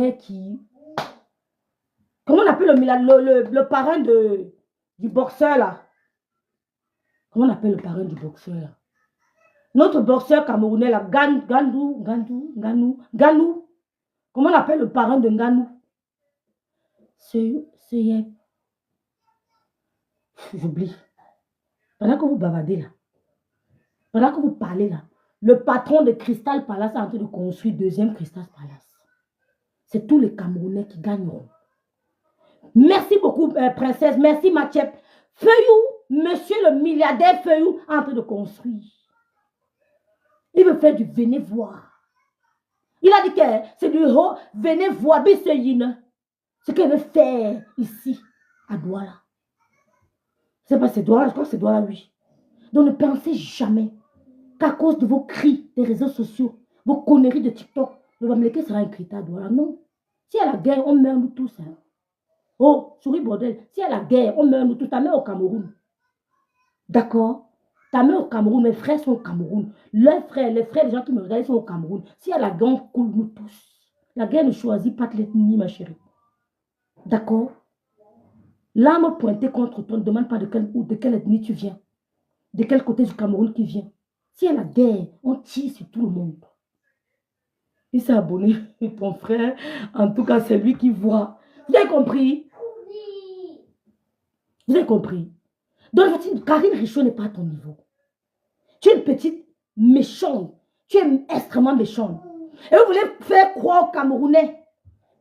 qui... Comment on appelle le parrain du boxeur là? Comment on appelle le parrain du boxeur là? Notre boxeur camerounais là, Ganou. Comment on appelle le parrain de Ganou? J'oublie. Pendant que vous bavardez là, pendant que vous parlez là, le patron de Crystal Palace est en train de construire deuxième Crystal Palace. C'est tous les Camerounais qui gagneront. Merci beaucoup, princesse. Merci, Mathiep. Feuillou, monsieur le milliardaire Feuillou, est en train de construire. Il veut faire du venez voir. Il a dit que c'est du haut, venez voir, Bisseyin. Ce qu'il veut faire ici, à Douala. C'est pas c'est Douala, je crois que c'est Douala, oui. Donc ne pensez jamais qu'à cause de vos cris des réseaux sociaux, vos conneries de TikTok, le Bamileke sera un critère à Douala. Non. Si il y a la guerre, on meurt nous tous. Hein. Oh, souris bordel. Si il y a la guerre, on meurt nous tous. Ta mère au Cameroun. D'accord? Ta mère au Cameroun, mes frères sont au Cameroun. Les frères, les gens qui me regardent sont au Cameroun. Si il y a la guerre, on coule nous tous. La guerre ne choisit pas de l'ethnie, ma chérie. D'accord? L'arme pointée contre toi ne demande pas de quelle ethnie tu viens. De quel côté du Cameroun tu viens. Si il y a la guerre, on tire sur tout le monde. Il s'est abonné, ton frère. En tout cas, c'est lui qui voit. Vous avez compris? Oui. Vous avez compris? Donc, Karine Richaud n'est pas à ton niveau. Tu es une petite méchante. Tu es extrêmement méchante. Et vous voulez faire croire aux Camerounais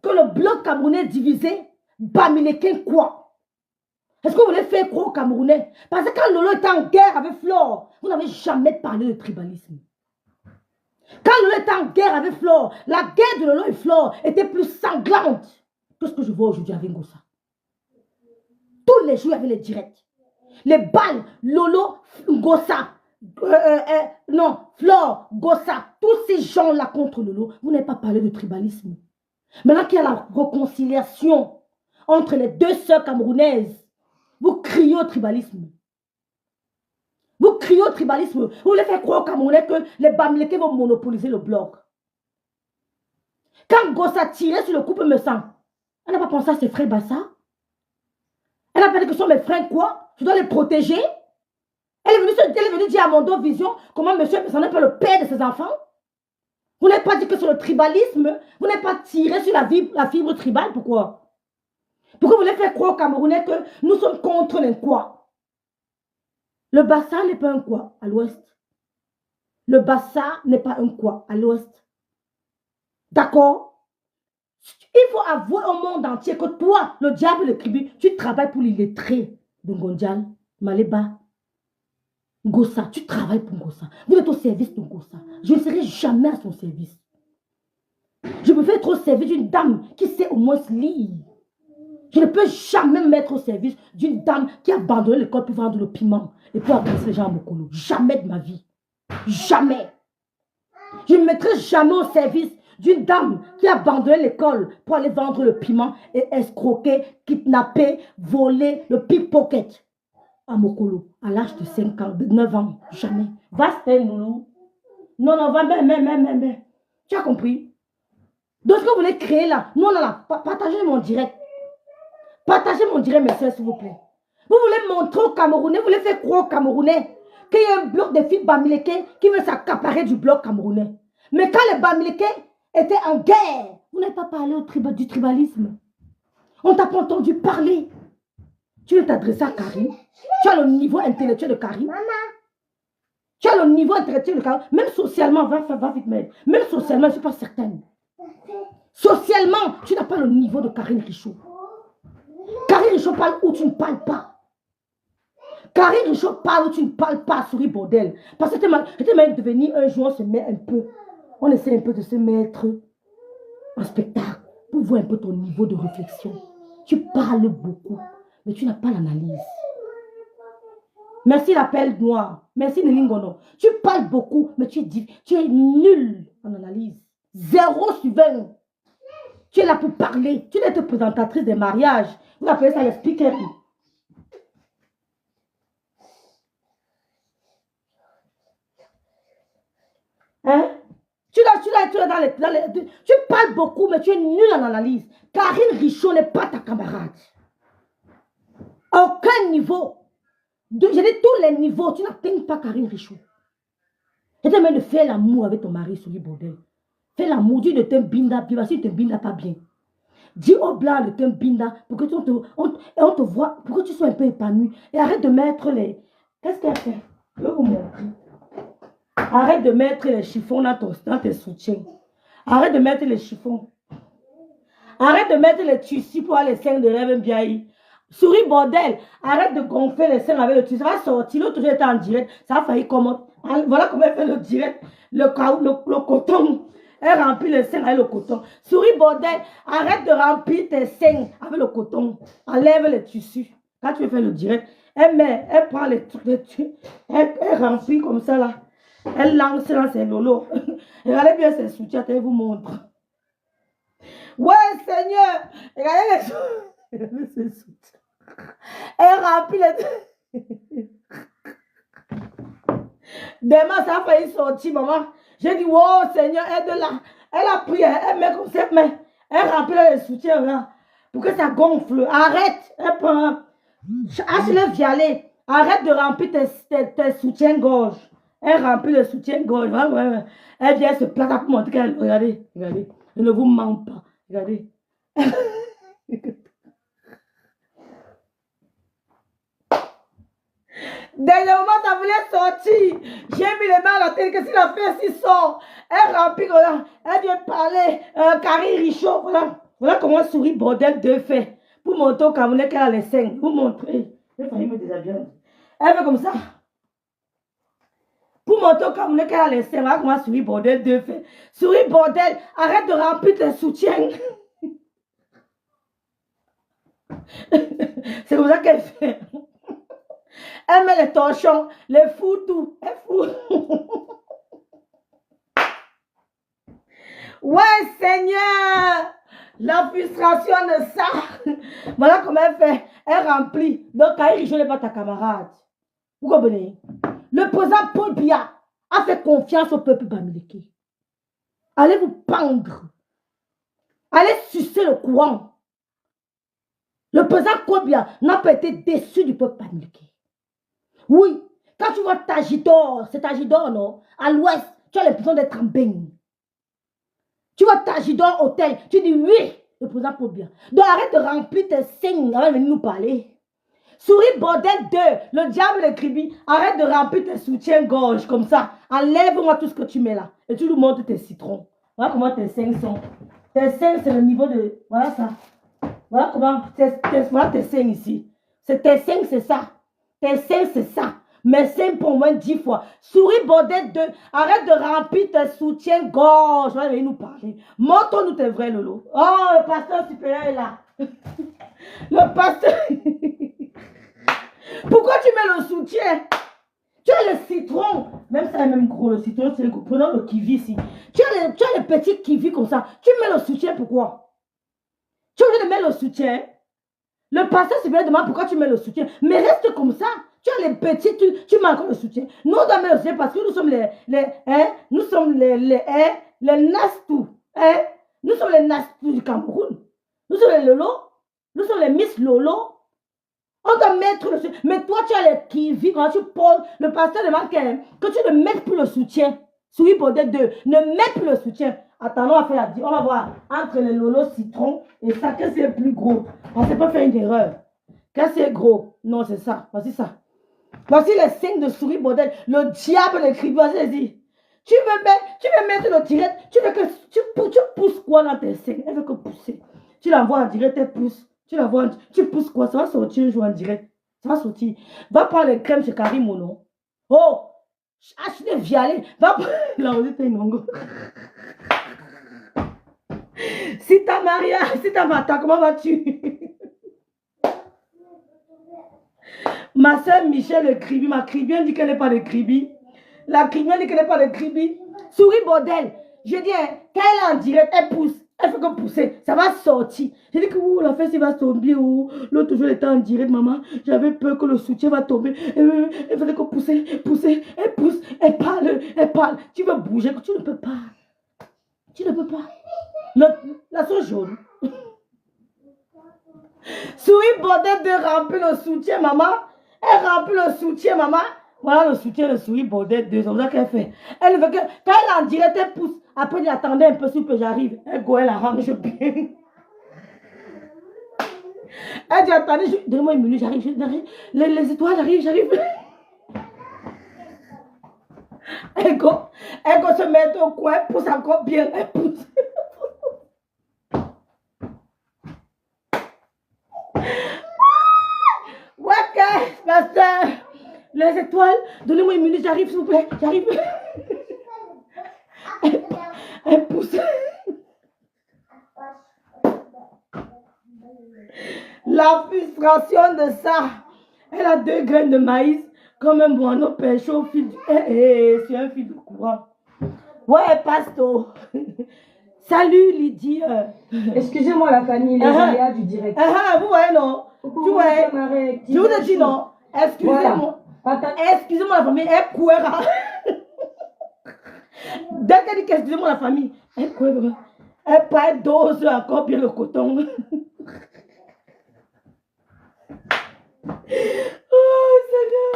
que le bloc camerounais est divisé, Bamileke quoi? Est-ce que vous voulez faire croire aux Camerounais? Parce que quand Lolo était en guerre avec Flore, vous n'avez jamais parlé de tribalisme. Quand Lolo était en guerre avec Flore, la guerre de Lolo et Flore était plus sanglante que ce que je vois aujourd'hui avec Ngossa. Tous les jours, il y avait les directs. Les balles, Lolo, Ngossa, non, Flore, Ngossa, tous ces gens-là contre Lolo, vous n'avez pas parlé de tribalisme. Maintenant qu'il y a la réconciliation entre les deux sœurs camerounaises, vous criez au tribalisme. Vous criez au tribalisme. Vous voulez faire croire aux Camerounais que les Bamileke vont monopoliser le bloc. Quand Ngossa tirait sur le couple me sent, elle n'a pas pensé à ses frères Bassa. Elle a pensé que ce sont mes frères quoi? Je dois les protéger. Elle est venue dire à Mondo Vision comment monsieur Messa n'est pas le père de ses enfants. Vous n'avez pas dit que c'est le tribalisme. Vous n'avez pas tiré sur la fibre tribale. Pourquoi? Pourquoi vous voulez faire croire aux Camerounais que nous sommes contre les quoi? Le Bassa n'est pas un quoi à l'ouest. Le Bassa n'est pas un quoi à l'ouest. D'accord? Il faut avouer au monde entier que toi, le diable le tribu, tu travailles pour l'illettré de Ngondial, Maléba, Ngossa. Tu travailles pour Ngossa. Vous êtes au service de Ngossa. Je ne serai jamais à son service. Je me fais être au service d'une dame qui sait au moins lire. Je ne peux jamais me mettre au service d'une dame qui a abandonné l'école pour vendre le piment et pour adresser les gens à Mokolo. Jamais de ma vie. Jamais. Je ne me mettrai jamais au service d'une dame qui a abandonné l'école pour aller vendre le piment et escroquer, kidnapper, voler le pickpocket à Mokolo à l'âge de 5 ans, de 9 ans. Jamais. Va se faire, Noulou. Non, non, va, mais. Tu as compris? Donc, ce que vous voulez créer là, non, partagez mon direct. Partagez mon direct, mes soeurs, s'il vous plaît. Vous voulez montrer aux Camerounais, vous voulez faire croire aux Camerounais qu'il y a un bloc de filles Bamileke qui veut s'accaparer du bloc camerounais. Mais quand les Bamileke étaient en guerre, vous n'avez pas parlé du tribalisme. On t'a pas entendu parler. Tu veux t'adresser à Karine. Tu as le niveau intellectuel de Karine. Tu as le niveau intellectuel de Karine. Même socialement, va vite, mais même socialement, je ne suis pas certaine. Socialement, tu n'as pas le niveau de Karine Richaud. Karine Richaud parle où tu ne parles pas. Karine Richaud parle où tu ne parles pas, souris bordel. Parce que c'était mal de venir un jour, on se met un peu. On essaie un peu de se mettre en spectacle pour voir un peu ton niveau de réflexion. Tu parles beaucoup, mais tu n'as pas l'analyse. Merci l'appel noir. Merci Nelingono. Tu parles beaucoup, mais tu es nul en analyse. 0 sur 20. Tu es là pour parler. Tu es être présentatrice des mariages. Vous appelez ça les speakers. Hein? Tu tu parles beaucoup, mais tu es nul en analyse. Karine Richaud n'est pas ta camarade. À aucun niveau. Je dis tous les niveaux, tu n'atteins pas Karine Richaud. Je te demande de faire l'amour avec ton mari sur le bordel. Fais l'amour, dis de te binda, puis si tu te binda pas bien. Dis au blanc de te binda pour que on te voit, pour que tu sois un peu épanoui. Et arrête de mettre les... Qu'est-ce qu'elle fait? Je vais vous montrer. Arrête de mettre les chiffons dans tes soutiens. Arrête de mettre les chiffons. Arrête de mettre les tissus pour avoir les seins de rêve bien. Souris bordel. Arrête de gonfler les seins avec le tissu. Ça va sortir. L'autre jour était en direct. Ça a failli comment. Voilà comment elle fait le direct. Le coton. Elle remplit les seins avec le coton. Souris bordel. Arrête de remplir tes seins avec le coton. Enlève les tissus. Quand tu veux faire le direct, elle prend les trucs. Elle remplit comme ça là. Elle lance dans ses lolos. Regardez bien ses soutiens, elle vous montre. Ouais, Seigneur. Regardez ses soutiens. Elle remplit les... Demain, ça a failli sortir, maman. J'ai dit, wow, Seigneur, aide-la. Elle a pris, elle met comme ça, mais elle remplit les soutiens là. Pour que ça gonfle. Arrête. Elle prend... Achille Vialet. Arrête de remplir tes soutiens-gorge. Elle remplit le soutien-gorge. Ouais. Elle vient se placer pour montrer qu'elle... Regardez. Je ne vous mens pas. Regardez. Dernièrement, ça voulait sortir. J'ai mis les mains à la tête. Qu'est-ce qu'il a fait s'il sort? Elle remplit. Elle vient parler. Karine Richaud. Voilà comment sourit bordel de fait. Pour montrer au Camerounais qu'elle a les seins. Vous montrer. J'ai failli me déshabiller. Elle fait comme ça. Pour montrer au Camerounais qu'elle a les seins. Voilà comment sourit bordel de fait. Souris bordel. Arrête de remplir tes soutiens. C'est comme ça qu'elle fait. Elle met les torchons, les fout tout. Elle fout. Ouais, Seigneur. La frustration de ça. Voilà comment elle fait. Elle remplit. Donc, Karine Richaud n'est pas ta camarade. Vous comprenez? Le président Paul Biya a fait confiance au peuple bamileke. Allez vous pendre. Allez sucer le courant. Le président Paul Biya n'a pas été déçu du peuple bamileke. Oui, quand tu vois Tajidor, c'est Tajidor, non? À l'ouest, tu as l'impression d'être en baigne. Tu vois Tajidor hôtel, tu dis oui, le président Paul Biya. Donc arrête de remplir tes signes avant de venir nous parler. Souris bordel 2, le diable de Kribi, arrête de remplir tes soutiens-gorge comme ça. Enlève-moi tout ce que tu mets là. Et tu nous montres tes citrons. Voilà comment tes seins sont. Tes seins, c'est le niveau de... Voilà ça. Voilà comment... Voilà tes seins ici. Tes seins, c'est ça. Tes seins, c'est ça. Mes seins pour au moins 10 fois. Souris bordel 2. Arrête de remplir tes soutiens-gorge. On va venir nous parler. Montre-nous tes vrais lolos. Oh, le pasteur supérieur est là. Le pasteur... Pourquoi tu mets le soutien? Tu as le citron. Même ça est même gros. Le citron, c'est gros. Prenons le kiwi ici. Tu as les petits kiwis comme ça. Tu mets le soutien, pourquoi? Tu es obligé de mettre le soutien. Le pasteur supérieur demande pourquoi tu mets le soutien. Mais reste comme ça. Tu as les petits, tu mets encore le soutien. Nous, on doit mettre le soutien parce que nous sommes nous sommes les Nastou. Nous sommes les Nastou du Cameroun. Nous sommes les Lolo. Nous sommes les Miss Lolo. On doit mettre le soutien. Mais toi, tu as les kiwis. Quand tu poses, le pasteur demande que tu ne mettes plus le soutien. Souris pour des deux. Ne mets plus le soutien. Attendons, on va faire on va voir entre les lolos citron et ça, qu'est-ce qui est plus gros? On ne sait pas faire une erreur. Qu'est-ce qui est gros? Non, c'est ça. Voici ça. Voici les signes de souris bordel. Le diable écrit. Vas-y. Tu veux mettre le direct. Tu veux que tu pousses quoi dans tes seins? Elle veut que pousser. Tu l'envoies en direct, elle pousse. Tu pousses quoi? Ça va sortir un jour en direct. Ça va sortir. Va prendre les crèmes chez Karim Mono. Oh! Achille Vialet. Va prendre la rosette et non. Si ta Maria, si ta Mata, comment vas-tu? Ma soeur Michel le Kribi, ma Kribienne dit qu'elle n'est pas de Kribi. La Kribienne dit qu'elle n'est pas de Kribi. Souris bordel. Je dis, quand elle est en direct, elle pousse. Elle fait que pousser. Ça va sortir. Je dis que la fesse va tomber. L'autre jour, elle était en direct, maman. J'avais peur que le soutien va tomber. Elle faisait que pousser. Elle pousse. Elle parle. Tu veux bouger que tu ne peux pas. Tu ne peux pas. La sauce jaune. Souris Baudet de remplir le soutien, maman. Elle remplit le soutien, maman. Voilà le soutien de Souris Baudet 2. C'est ça qu'elle fait. Elle veut que, quand elle en dirait, elle pousse. Après, elle attendait un peu, s'il peut, j'arrive. Elle go, elle arrange bien. Elle dit, attendez, donne-moi une minute, j'arrive. Les étoiles, j'arrive. Elle go se mettre au coin, elle pousse encore bien. Elle pousse. Ouais, pasteur. Les étoiles, donnez-moi une minute, j'arrive, s'il vous plaît. J'arrive. Elle pousse. La frustration de ça. Elle a 2 graines de maïs, comme un moineau pêché au fil du... c'est un fil de courant. Ouais, pasteur. Salut, Lydie. Excusez-moi la famille, les aléas du direct. Vous voyez, non? Tu vois, je vous ai dit non. Excusez-moi. Voilà. Excusez-moi la famille, elle couera. Dès qu'elle dit qu'excusez-moi la famille, elle couera. Elle paye dose encore bien le coton. Oh, Seigneur.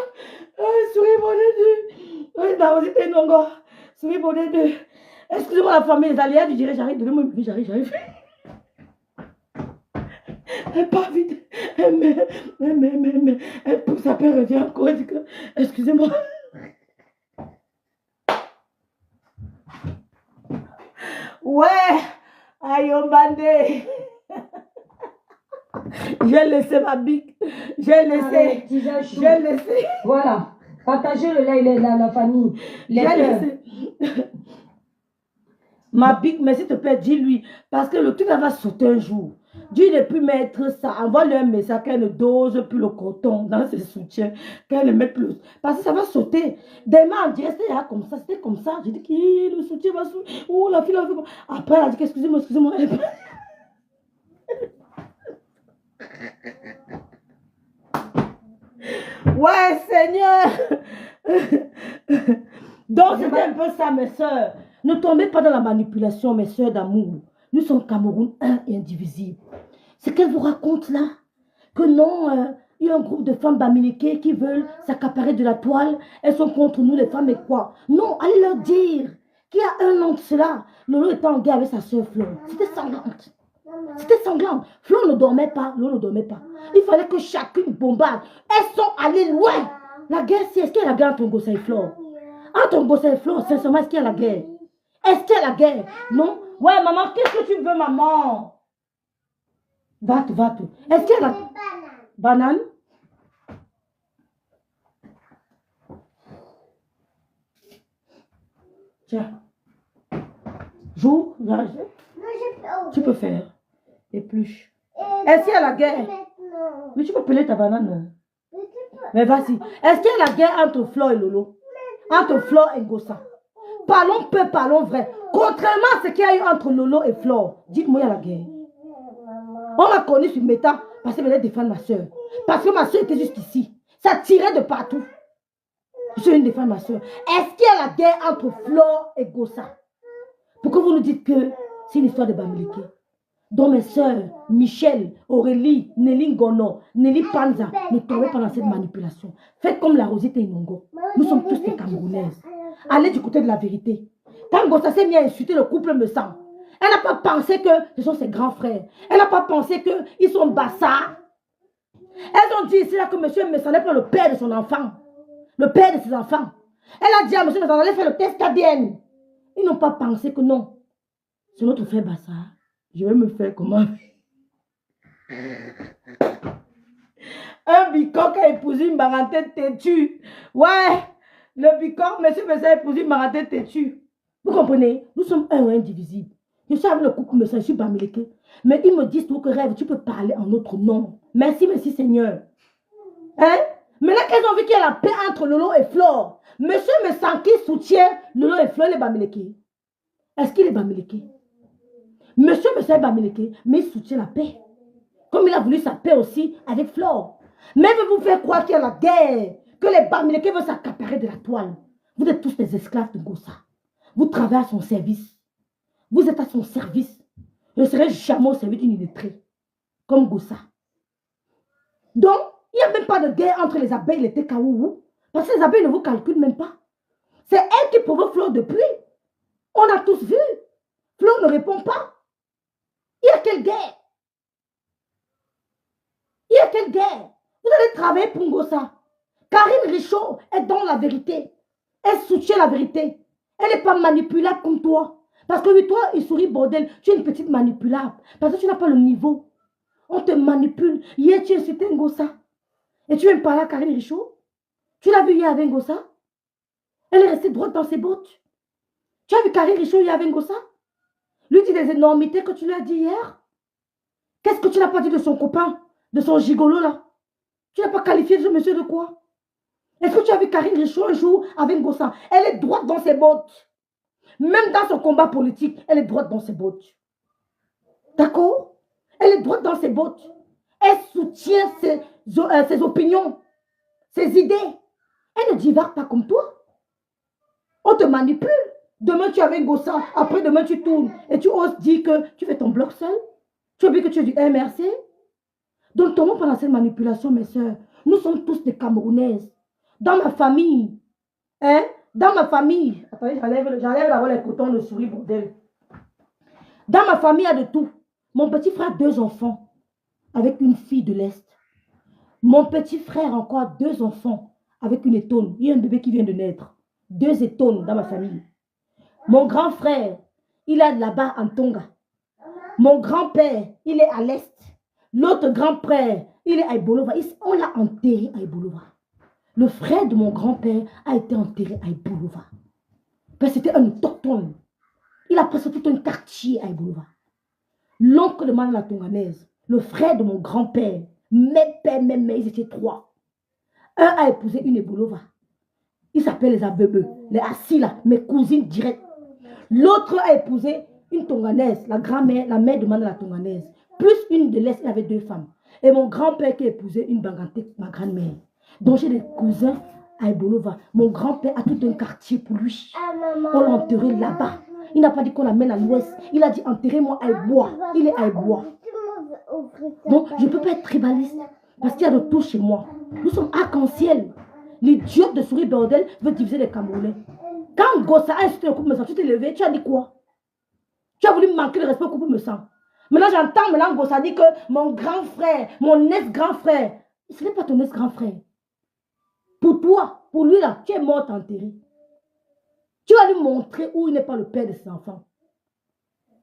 Souris Baudet 2. Non, c'était une longue. Souris Baudet 2. Excusez-moi la famille, les aléas du direct, j'arrive. Donnez-moi une minute, j'arrive. Elle part vite. Elle pousse, après elle revient encore. Elle dit que, excusez-moi. Ouais. Aïe, bandé. J'ai laissé ma bique. J'ai laissé. Voilà. Partagez le lait, la famille. J'ai laissé. Ma bique, mais s'il te plaît, dis-lui. Parce que le truc, elle va sauter un jour. Dieu ne peut mettre ça. Envoie-lui un message qu'elle ne dose plus le coton dans ses soutiens. Qu'elle ne mette plus. Parce que ça va sauter. Demain, on dirait c'était comme ça. C'était comme ça. J'ai dit que le soutien va sauter. Oh, la fille, après, elle a dit excusez-moi. Ouais, Seigneur. Donc, c'était un peu ça, mes soeurs. Ne tombez pas dans la manipulation, mes soeurs d'amour. Nous sommes Cameroun un et indivisible. Ce qu'elle vous raconte là, que non, il y a un groupe de femmes bamiliquées qui veulent s'accaparer de la toile. Elles sont contre nous, les femmes, et quoi? Non, allez leur dire qu'il y a 1 an de cela, Lolo était en guerre avec sa soeur Flo. C'était sanglante. C'était sanglant. Flo ne dormait pas, Lolo ne dormait pas. Il fallait que chacune bombarde. Elles sont allées loin. La guerre, est-ce qu'il y a la guerre entre Ngossa et Flo? Entre Ngossa et Flo, sincèrement, est-ce qu'il y a la guerre? Est-ce qu'il y a la guerre? Non? Ouais, maman, qu'est-ce que tu veux, maman? Va-t. Est-ce qu'il y a la... Banane? Tiens. Joue. Tu peux faire. Épluche. Est-ce qu'il y a la guerre? Mais tu peux peler ta banane. Mais vas-y. Est-ce qu'il y a la guerre entre Flo et Lolo? Entre Flo et Ngossa? Parlons peu, parlons vrai. Contrairement à ce qu'il y a eu entre Lolo et Flo, dites-moi, il y a la guerre. On m'a connu sur Méta parce que je venais défendre ma soeur. Parce que ma soeur était juste ici. Ça tirait de partout. Je viens défendre ma soeur. Est-ce qu'il y a la guerre entre Flo et Ngossa? Pourquoi vous nous dites que c'est une histoire de Bamileke? Donc mes soeurs, Michel, Aurélie, Nelly Ngono, Nelly Panza, ne tombez pas dans cette manipulation. Faites comme la Rosette et Inongo. Nous sommes tous des Camerounaises. Allez du côté de la vérité. Quand Ngossa s'est mis à insulter le couple me sang, elle n'a pas pensé que ce sont ses grands frères. Elle n'a pas pensé qu'ils sont bassards. Elles ont dit ici là que monsieur Messa n'est pas le père de son enfant. Le père de ses enfants. Elle a dit à monsieur Messa d'aller faire le test ADN. Ils n'ont pas pensé que non. C'est notre frère bassard. Je vais me faire comment? Un bicon qui a épousé une marantine têtue. Ouais, le bicon, monsieur Messa a épousé une marantine têtue. Vous comprenez? Nous sommes un et indivisibles. Je suis avec le couple Messa, je suis Bamileke. Mais ils me disent, toi que rêve, tu peux parler en notre nom. Merci Seigneur. Hein? Maintenant qu'elles ont vu qu'il y a la paix entre Lolo et Flore, monsieur Messa qui soutient Lolo et Flore, les Bamileke. Est-ce qu'il est Bamileke? Monsieur Messa est Bamileke, mais il soutient la paix. Comme il a voulu sa paix aussi avec Flore. Mais vous faire croire qu'il y a la guerre, que les Bamileke veulent s'accaparer de la toile. Vous êtes tous des esclaves de Ngossa. Vous travaillez à son service. Vous êtes à son service. Je ne serai jamais au service d'une illettrée, comme Gossa. Donc, il n'y a même pas de guerre entre les abeilles et les Tekaourou, parce que les abeilles ne vous calculent même pas. C'est elle qui provoque Fleur de pluie. On a tous vu. Fleur ne répond pas. Il y a quelle guerre? Il y a quelle guerre? Vous allez travailler pour Ngossa. Karine Richaud est dans la vérité. Elle soutient la vérité. Elle n'est pas manipulable comme toi. Parce que oui, toi, il sourit bordel. Tu es une petite manipulable. Parce que tu n'as pas le niveau. On te manipule. Hier, tu insultais Ngossa. Et tu aimes parler à Karine Richaud? Tu l'as vu hier avec Ngossa? Elle est restée droite dans ses bottes. Tu as vu Karine Richaud hier avec Ngossa? Lui dit des énormités que tu lui as dit hier. Qu'est-ce que tu n'as pas dit de son copain? De son gigolo là? Tu n'as pas qualifié ce monsieur de quoi? Est-ce que tu as vu Karine Richaud un jour avec Ngossa? Elle est droite dans ses bottes. Même dans son combat politique, elle est droite dans ses bottes. D'accord? Elle est droite dans ses bottes. Elle soutient ses opinions, ses idées. Elle ne divague pas comme toi. On te manipule. Demain, tu es avec Ngossa. Après, demain, tu tournes. Et tu oses dire que tu fais ton bloc seul. Tu as vu que tu es du MRC. Donc, tombons pendant cette manipulation, mes soeurs. Nous sommes tous des Camerounaises. Dans ma famille, hein? Dans ma famille, attendez, j'enlève d'abord les cotons de souris, bordel. Dans ma famille, il y a de tout. Mon petit frère a 2 enfants avec une fille de l'Est. Mon petit frère a encore 2 enfants avec une étone. Il y a un bébé qui vient de naître. 2 étones dans ma famille. Mon grand frère, il est là-bas en Tonga. Mon grand-père, il est à l'Est. L'autre grand-père, il est à Ibolova. On l'a enterré à Ibolova. Le frère de mon grand-père a été enterré à Ibolova. Parce que c'était un autochtone. Il a presque tout un quartier à Ibolova. L'oncle de la Tonganaise, le frère de mon grand-père, mes pères, ils étaient 3. Un a épousé une Ibolova. Il s'appelle les Abebe, les Assila, mes cousines directes. L'autre a épousé une Tonganaise, la grand-mère, la mère de la Tonganaise. Plus une de l'Est, il avait 2 femmes. Et mon grand-père qui a épousé une Bangante, ma grand-mère. Donc j'ai des cousins à Ibolova. Mon grand-père a tout un quartier pour lui. On l'a enterré là-bas. Il n'a pas dit qu'on l'amène à l'ouest. Il a dit enterrez-moi à Ibois. Il est à Ibois. Donc je ne peux pas être tribaliste. Parce qu'il y a de tout chez moi. Nous sommes arc-en-ciel. L'idiot de souris bordel veut diviser les Camerounais. Quand Gossa a insulté le couple me sang, tu t'es levé, tu as dit quoi? Tu as voulu manquer de respect au couple me sang. Maintenant j'entends Gossa dire que mon grand frère, mon ex-grand frère, ce n'est pas ton ex-grand frère. Pour toi, pour lui là, tu es mort enterré. Tu vas lui montrer où il n'est pas le père de ses enfants.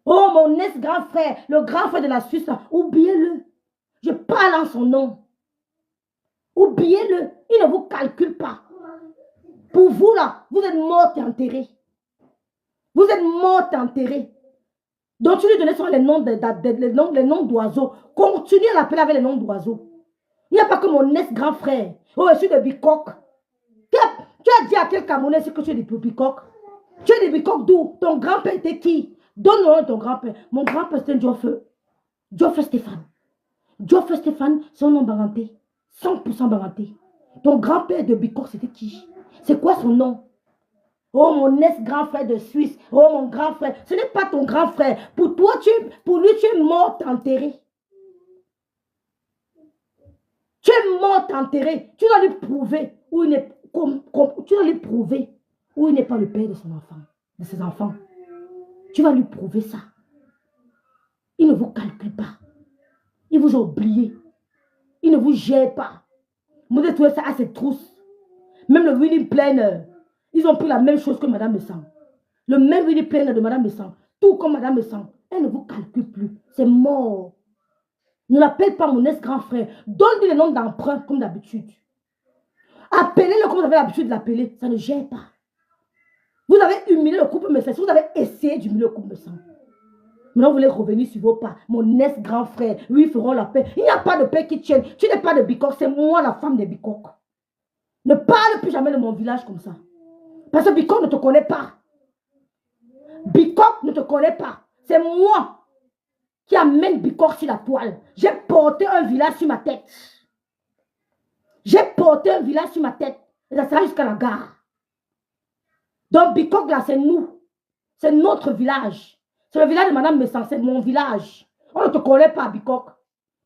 Oh mon ex-grand frère, le grand frère de la Suisse là, oubliez-le. Je parle en son nom. Oubliez-le, il ne vous calcule pas. Pour vous là, vous êtes mort et enterré. Vous êtes mort et enterré. Donc tu lui donnais sur les noms d'oiseaux. Continue à l'appeler avec les noms d'oiseaux. Il n'y a pas que mon ex-grand frère. Oh, je suis de Bicoque. Tu as dit à quel Camerounais que tu es de Bicoque? Tu es de Bicoque d'où? Ton grand-père était qui? Donne-moi ton grand-père. Mon grand-père c'était Diofeu. Diofeu Stéphane. Diofeu Stéphane, c'est un nom baranté. 100% baranté. Ton grand-père de Bicoque c'était qui? C'est quoi son nom? Oh, mon ex-grand frère de Suisse. Oh, mon grand frère. Ce n'est pas ton grand frère. Pour toi, pour lui, tu es mort enterré. Tu es mort enterré. Tu dois lui prouver où il n'est tu dois lui prouver où il n'est pas le père de son enfant, de ses enfants. Tu vas lui prouver ça. Il ne vous calcule pas. Il vous a oublié. Il ne vous gère pas. Vous avez trouvé ça à ses trousses. Même le Winnie Planner. Ils ont pris la même chose que Madame Messang. Le même Winnie Planner de Madame Messang. Tout comme Madame Messang. Elle ne vous calcule plus. C'est mort. Ne l'appelle pas mon ex-grand frère. Donne-lui le nom d'emprunt comme d'habitude. Appelez-le comme vous avez l'habitude de l'appeler. Ça ne gère pas. Vous avez humilié le couple Messang. Si vous avez essayé d'humilier le couple Messang. Maintenant, vous voulez revenir sur vos pas. Mon ex-grand frère. Lui, ils feront la paix. Il n'y a pas de paix qui tienne. Tu n'es pas de Bicoque. C'est moi la femme de Bicoque. Ne parle plus jamais de mon village comme ça. Parce que Bicoque ne te connaît pas. Bicoque ne te connaît pas. C'est moi qui amène Bicoque sur la toile. J'ai porté un village sur ma tête. J'ai porté un village sur ma tête. Et ça sera jusqu'à la gare. Donc Bicoque là, c'est nous. C'est notre village. C'est le village de Madame Messan, c'est mon village. On ne te connaît pas à Bicok.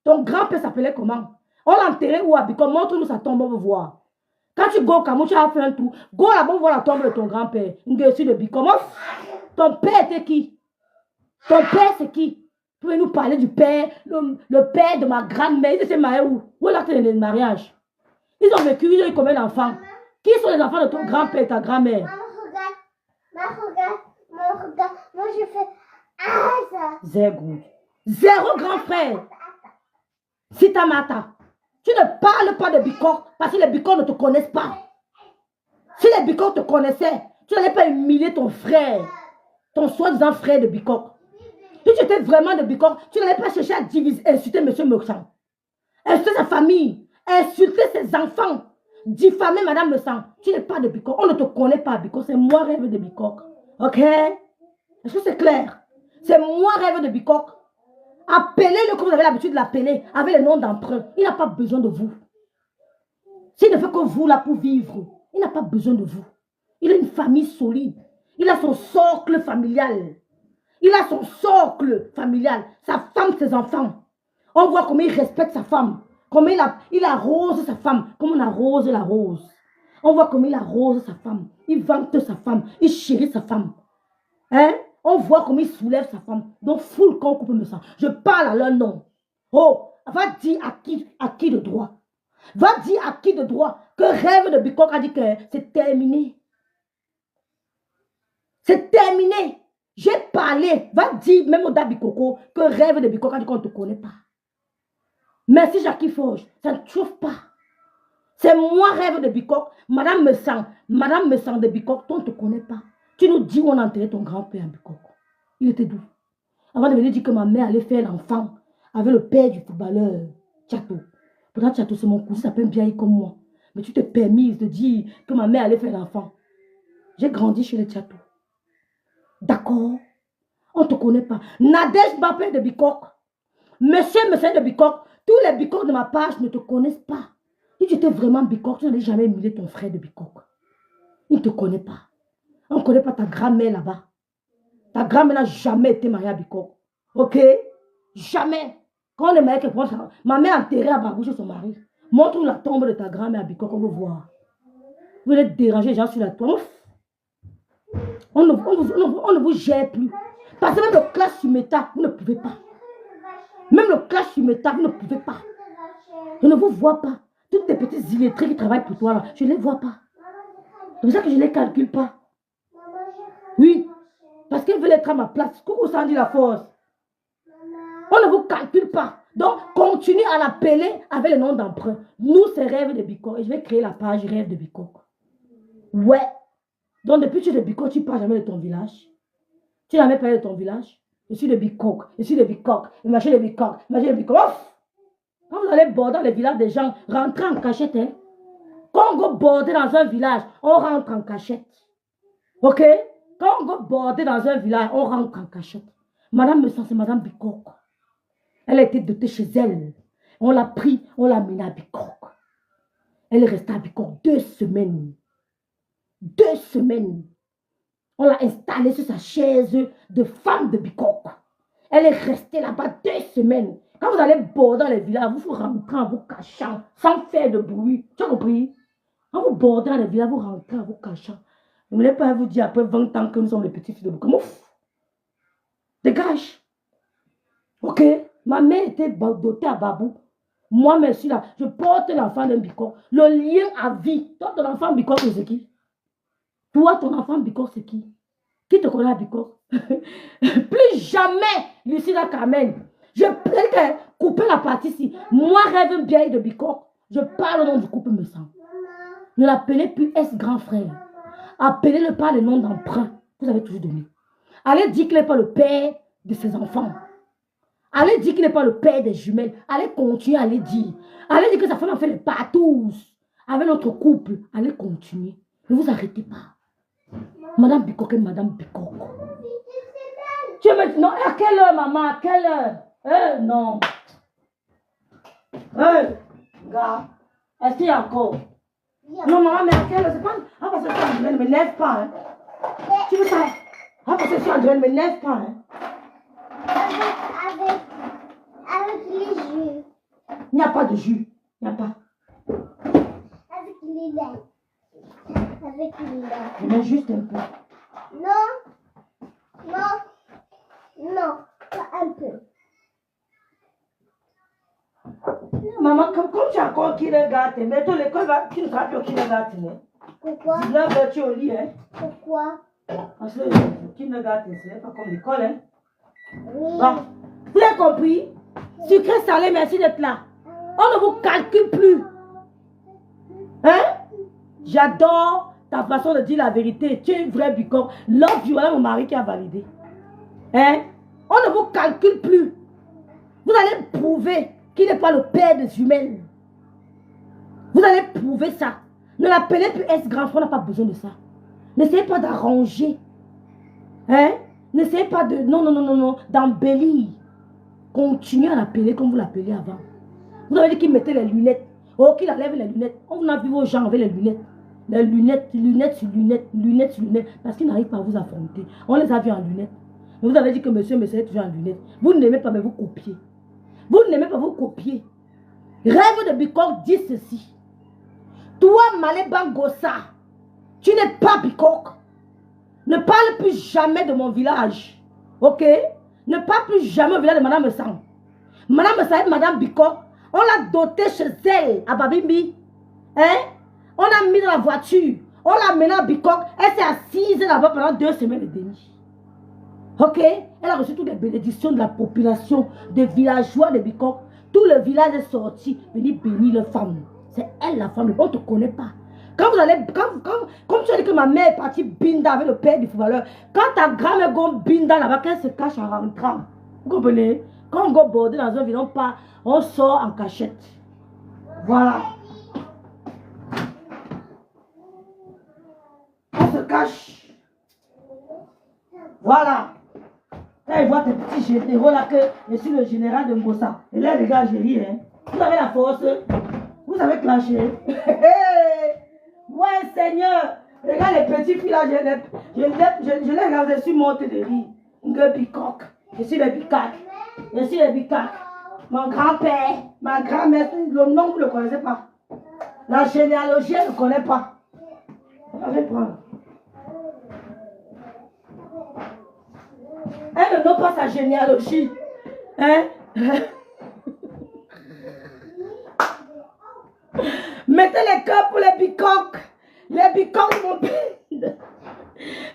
Ton grand-père s'appelait comment? On l'a enterré où à Bicok? Montre-nous sa tombe, on veut voir. Quand tu go au Cameroun, tu as fait un tour. Go là-bas, on voit la tombe de ton grand-père. Ngessu de Bicok. Ton père était qui? Ton père, c'est qui? Vous pouvez nous parler du père, le père de ma grand-mère. Ils étaient mariés où? Où est l'acte de mariage? Ils ont vécu, ils ont eu combien d'enfants? Qui sont les enfants de ton grand-père et ta grand-mère? Maman, regarde. Moi, je fais... Ah, ça. Zéro grand frère. Sitamata. Tu ne parles pas de Bicok parce que les Bicok ne te connaissent pas. Si les Bicok te connaissaient, tu n'allais pas humilier ton frère, ton soi-disant frère de Bicok. Si tu étais vraiment de Bicok, tu n'allais pas chercher à diviser, insulter M. Mochan, insulter sa famille, insulter ses enfants, diffamer Mme Mochan. Tu n'es pas de Bicok. On ne te connaît pas à Bicok. C'est moi rêve de Bicok. Ok? Est-ce que c'est clair? C'est moi rêve de Bicok. Appelez-le comme vous avez l'habitude de l'appeler, avec le nom d'emprunt. Il n'a pas besoin de vous. S'il ne fait que vous là pour vivre, il n'a pas besoin de vous. Il a une famille solide. Il a son socle familial. Il a son socle familial. Sa femme, ses enfants. On voit comment il respecte sa femme. Comment il arrose sa femme. Comme on arrose la rose. On voit comment il arrose sa femme. Il vante sa femme. Il chérit sa femme. Hein? On voit comment il soulève sa femme. Donc, foule qu'on coupe me sang. Je parle à leur nom. Oh, va dire à qui de droit. Va dire à qui de droit que rêve de Bicok a dit que c'est terminé. C'est terminé. J'ai parlé. Va dire même au Dabikoko que rêve de Bicok a dit qu'on ne te connaît pas. Merci Jackie Forge. Ça ne chauffe pas. C'est moi rêve de Bicok. Madame Messan de Bicok, on ne te connaît pas. Tu nous dis où on a enterré ton grand-père à Bicok. Il était d'où? Avant de venir dire que ma mère allait faire l'enfant avec le père du footballeur Tchato. Pourtant Tchato c'est mon cousin, il s'appelle bien comme moi. Mais tu te permises de dire que ma mère allait faire l'enfant. J'ai grandi chez les Tchato. D'accord? On ne te connaît pas. Nadège Mbappé de Bicok. Monsieur de Bicok. Tous les Bicok de ma page ne te connaissent pas. Si tu étais vraiment Bicok, tu n'allais jamais humilier ton frère de Bicok. Il ne te connaît pas. On ne connaît pas ta grand-mère là-bas. Ta grand-mère n'a jamais été mariée à Bicok. Ok? Jamais. Quand on est marié quelque part, ma mère a enterré à Babou chez son mari. Montre-nous la tombe de ta grand-mère à Bicok, on veut voir. Vous êtes dérangés les gens sur la tombe. On ne vous gère plus. Parce que même le clash sur méta, vous ne pouvez pas. Même le clash sur méta, vous ne pouvez pas. Je ne vous vois pas. Toutes les petites illettrés qui travaillent pour toi là, je ne les vois pas. C'est pour ça que je ne les calcule pas. Oui. Parce qu'ils veulent être à ma place. Coucou Sandy la force. On ne vous calcule pas. Donc, continuez à l'appeler avec le nom d'emprunt. Nous, c'est Rêve de Bicok. Et je vais créer la page Rêve de Bicok. Ouais. Donc, depuis que tu es de Bicok, tu ne parles jamais de ton village. Tu n'as jamais parlé de ton village. Je suis de Bicok. Je suis de Bicok. Je marche de Bicok. Je marche de Bicok. Ouf! Quand vous allez border dans les villages des gens, rentrez en cachette. Hein? Quand on va border dans un village, on rentre en cachette. Ok? Quand on va border dans un village, on rentre en cachette. Madame Messan, c'est Madame Bicok. Elle a été dotée chez elle. On l'a pris, on l'a amenée à Bicok. Elle est restée à Bicok 2 semaines. 2 semaines. On l'a installée sur sa chaise de femme de Bicok. Elle est restée là-bas 2 semaines. Quand vous allez border dans les villages, vous rentrez en vous cachant, sans faire de bruit. Tu as compris? Quand vous bordez dans les villages, vous rentrez en vous cachant. Vous ne voulez pas vous dire après 20 ans que nous sommes les petits filles de Bicok. Ouf! Dégage! Ok? Ma mère était dotée à Babou. Moi, merci là. Je porte l'enfant d'un Bicok. Le lien à vie. Toi, ton enfant Bicok, c'est qui? Toi, ton enfant Bicok, c'est qui? Qui te connaît à Bicok? Plus jamais, Lucida Carmen. Je peux couper la partie ici. Moi, rêve bien de Bicok. Je parle au nom du couple me sent. Ne l'appelez plus S grand frère. Appelez-le par le nom d'emprunt. Vous avez toujours donné. Allez dire qu'il n'est pas le père de ses enfants. Allez dire qu'il n'est pas le père des jumelles. Allez continuer à les dire. Allez dire que sa femme a fait les patous avec notre couple. Allez continuer. Ne vous arrêtez pas. Madame Bicok et Madame Bicok. Tu me dis, non, à quelle heure, maman? À quelle heure? Non. Gars, est-ce qu'il y a encore? Non, maman, mais à quelle heure? C'est pas. Ah, parce que ça, ne me lève pas. Hein. Tu veux ça? Ah, parce que ça, ne me lève pas. Hein. Avec les jus. Il n'y a pas de jus. Il n'y a pas. Avec les laits. Avec les laits. Je mets juste un peu. Non. Non. Non. Pas un peu. Maman, comme tu as encore kindergarten, mais ton école va, tu ne seras plus au kindergarten. Hein. Pourquoi? 19 heures, tu es au lit. Hein. Pourquoi? Parce que le kindergarten, ce n'est pas comme l'école. Hein. Oui. Bon, vous avez compris? Sucré, salé, merci d'être là. On ne vous calcule plus. Hein? J'adore ta façon de dire la vérité. Tu es une vraie bicoque. L'autre jour, mon mari qui a validé. Hein? On ne vous calcule plus. Vous allez prouver qu'il n'est pas le père des humains. Vous allez prouver ça. Ne l'appelez plus S-grand, on n'a pas besoin de ça. N'essayez pas d'arranger. Hein? N'essayez pas de... Non, d'embellir. Continuez à l'appeler comme vous l'appelez avant. Vous avez dit qu'il mettait les lunettes. Oh, qu'il enlève les lunettes. On a vu vos gens avec les lunettes. Les lunettes, lunettes sur lunettes, lunettes sur lunettes. Parce qu'ils n'arrivent pas à vous affronter. On les a vus en lunettes. Mais vous avez dit que monsieur est toujours en lunettes. Vous n'aimez pas, mais vous copiez. Vous n'aimez pas, vous copiez. Rêve de Bicoque dit ceci. Toi, Maléban Gossa, tu n'es pas Bicoque. Ne parle plus jamais de mon village. Ok? Ne parle plus jamais au village de Madame Sang. Madame Sang et Madame Bicoque, on l'a dotée chez elle, à Babimbi. Hein? On l'a mis dans la voiture. On l'a mené à Bicoque. Elle s'est assise là-bas pendant 2 semaines et demie. Ok? Elle a reçu toutes les bénédictions de la population, des villageois de Bicoque. Tout le village est sorti, venir bénir leur femme. C'est elle la femme, on ne te connaît pas. Quand vous allez, comme tu as dit que ma mère est partie binda avec le père du footballeur, quand ta grand-mère go binda là-bas, qu'elle se cache en rentrant. Vous comprenez? Quand on go border dans un village, on sort en cachette. Voilà. On se cache. Voilà. Quand ils voient tes petits généraux là, que je suis le général de Mbossa. Et là, les gars, j'ai ri, hein. Vous avez la force. Vous avez clenché. Ouais, Seigneur. Regarde les petits filles là, je les regardé sur monter de rire. Une bicoque. Je suis le bicac. Je suis le bicac. Mon grand-père, ma grand-mère, le nom, vous ne le connaissez pas. La généalogie, elle ne connaît pas. Vous allez prendre. Elle ne nomme pas sa généalogie. Hein? Mettez les cœurs pour les bicoques. Les bicoques de mon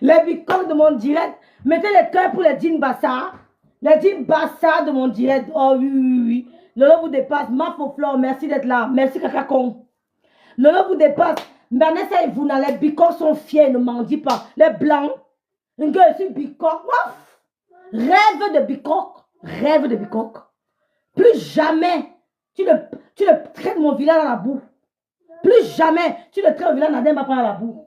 les bicoques de mon direct. Mettez les cœurs pour les jeans Bassa. Les jeans Bassa de mon direct. Oh oui. Le lot vous dépasse. Ma faux fleur, merci d'être là. Merci Kakakon. Le lot vous dépasse. Vanessa et Vouna, les bicoques sont fiers, ne m'en dis pas. Les blancs. Une gueule sur bicoque. Rêve de bicoque. Rêve de bicoque. Plus jamais. Tu le traites mon village dans la boue. Plus jamais. Tu le traites au village dans la boue.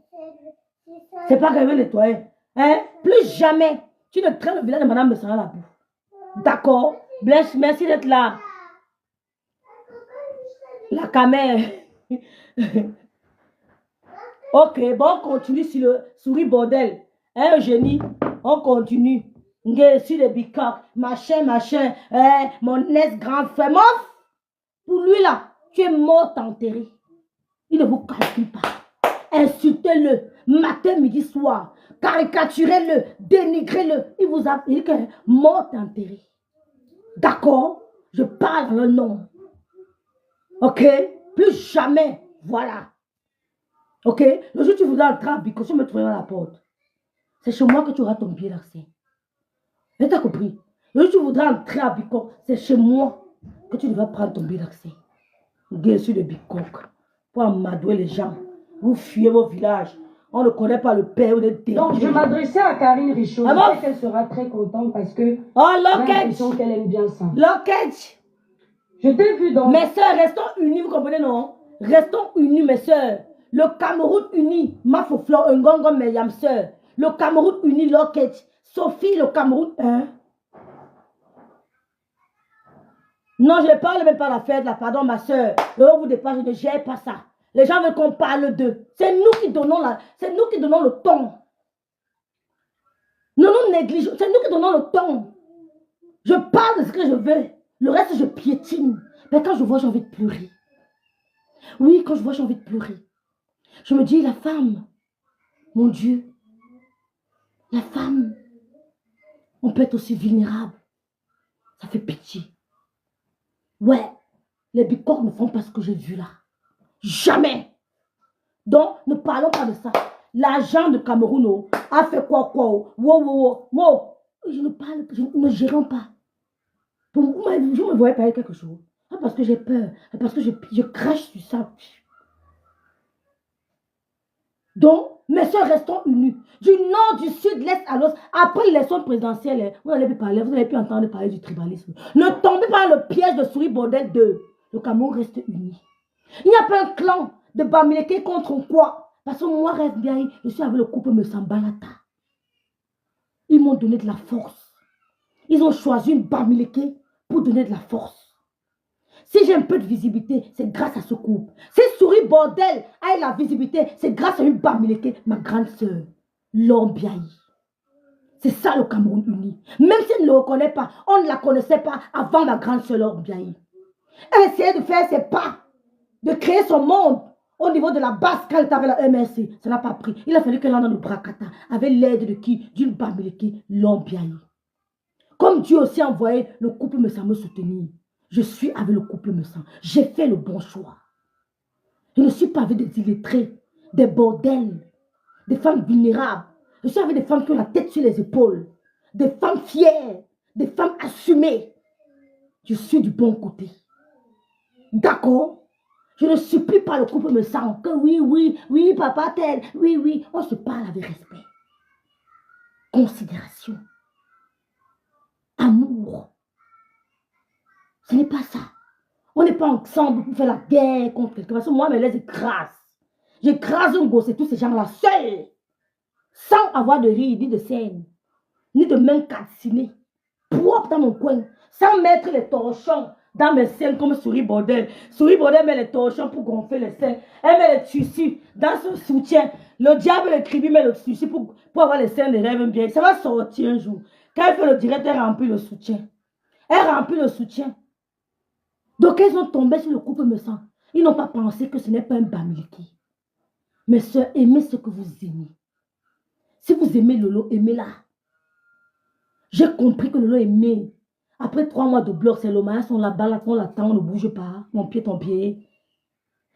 C'est pas qu'elle veut nettoyer. Hein? Plus jamais. Tu ne traites le village de Madame Messara la boue. D'accord? Bless, merci d'être là. La caméra. Ok, bon, on continue sur le souris bordel. Hein, Eugénie? On continue. Sur les bicoques. Machin. Mon ex-grand frère. Pour lui là, tu es mort enterré. Il ne vous calcule pas. Insultez-le. Matin, midi, soir. Caricaturez-le. Dénigrez-le. Il vous a dit que mort enterré. D'accord? Je parle dans le nom. Ok? Plus jamais. Voilà. Ok? Le jour où tu voudras entrer à Bico, tu me trouveras à la porte. C'est chez moi que tu auras ton pied d'accès. Tu as compris? Le jour où tu voudras entrer à Bico, c'est chez moi que tu devras prendre ton billet d'accès. Bien sûr, de bicoque. Pour amadouer les gens. Vous fuyez vos villages. On ne connaît pas le père ou les dérangés. Donc, je m'adressais à Karine Richaud. Ah bon? Je sais qu'elle sera très contente parce que oh, j'ai l'impression qu'elle aime bien ça. Lockage. Je t'ai vu dans... Mes soeurs, restons unis, vous comprenez, non? Restons unis, mes soeurs. Le Cameroun uni. Ma foflor, un gongon, mes yam soeurs. Le Cameroun uni, Lockage. Sophie, le Cameroun, hein? Non, je ne parle même pas de la fête, là, pardon, ma soeur. Vous dépasse, je ne gère pas ça. Les gens veulent qu'on parle d'eux. C'est nous qui donnons le ton. Ne nous négligeons, c'est nous qui donnons le ton. Je parle de ce que je veux. Le reste, je piétine. Mais quand je vois, j'ai envie de pleurer. Oui, quand je vois, j'ai envie de pleurer. Je me dis, la femme, mon Dieu, la femme, on peut être aussi vulnérable. Ça fait pitié. Ouais, les bicorps ne font pas ce que j'ai vu là. Jamais. Donc, ne parlons pas de ça. L'agent de Cameroun a fait quoi. Wow. Je ne parle, je ne gérons pas. Je me voyais parler quelque chose. Ah, parce que j'ai peur. Parce que je crache sur ça. Donc, mes soeurs, restons unis. Du nord, du sud, l'est à l'ouest. Après l'élection présidentielle, vous n'allez plus parler, vous n'allez plus entendre parler du tribalisme. Ne tombez pas dans le piège de Souris Bordel 2. Le Cameroun reste uni. Il n'y a pas un clan de Bamileke contre quoi? Parce que moi, rêve bien, je suis avec le couple me Sambalata. Ils m'ont donné de la force. Ils ont choisi une Bamileke pour donner de la force. Si j'ai un peu de visibilité, c'est grâce à ce couple. Si Souris Bordel a la visibilité, c'est grâce à une Bamileke, ma grande sœur, Lombiaï. C'est ça le Cameroun uni. Même si elle ne le reconnaît pas, on ne la connaissait pas avant ma grande sœur Lombiaï. Elle essayait de faire ses pas, de créer son monde au niveau de la base quand elle était avec la MSC. Ça n'a pas pris. Il a fallu qu'elle en dans le Bracata avec l'aide de qui? D'une Bamileke, Lombiaï. Comme Dieu aussi a envoyé le couple me soutenir. Je suis avec le couple me sent. J'ai fait le bon choix. Je ne suis pas avec des illettrés, des bordels, des femmes vulnérables. Je suis avec des femmes qui ont la tête sur les épaules, des femmes fières, des femmes assumées. Je suis du bon côté. D'accord? Je ne supplie pas le couple me sent que oui, papa tel, oui. On se parle avec respect, considération, amour. Ce n'est pas ça. On n'est pas ensemble pour faire la guerre contre quelqu'un. Parce que moi, je les écrase. J'écrase un gosse et tous ces gens-là seuls. Sans avoir de rire, ni de scène, ni de main calcinée. Propre dans mon coin. Sans mettre les torchons dans mes seins comme Souris Bordel. Souris Bordel met les torchons pour gonfler les seins. Elle met les tissus dans son soutien. Le diable le cribi met le tissu pour avoir les seins de rêve bien. Ça va sortir un jour. Quand elle fait le direct, elle remplit le soutien. Elle remplit le soutien. Donc, elles ont tombé sur le couple me sent. Ils n'ont pas pensé que ce n'est pas un Bamileke. Mes soeurs, aimez ce que vous aimez. Si vous aimez Lolo, aimez-la. J'ai compris que Lolo aimait. Après 3 mois de bloc, c'est l'hommage, on la balade, on l'attend, on ne bouge pas. Mon pied, ton pied.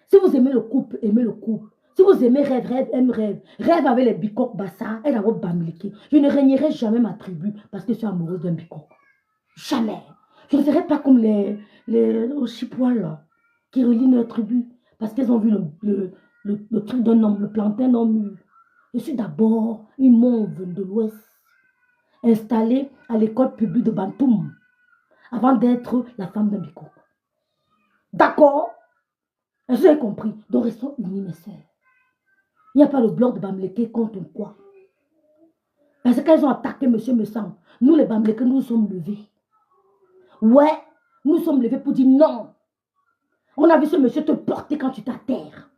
Si vous aimez le couple, aimez le couple. Si vous aimez rêve, aime rêve. Rêve avec les bicoques bassa et d'abord Bamileke. Je ne régnerai jamais ma tribu parce que je suis amoureuse d'un bicoque. Jamais. Je ne serai pas comme les Chipois là, qui relient leur tribu parce qu'elles ont vu le truc d'un homme, le plantain d'un mur. Je suis d'abord une mauve de l'Ouest, installée à l'école publique de Bantoum, avant d'être la femme d'un bicoque. D'accord? Vous avez compris. Donc restons unis, mes sœurs. Il n'y a pas le bloc de Bamileke contre quoi? Parce qu'elles ont attaqué M. Messang. Nous, les Bamileke, nous sommes levés. Ouais, nous sommes levés pour dire non. On a vu ce monsieur te porter quand tu t'atterres.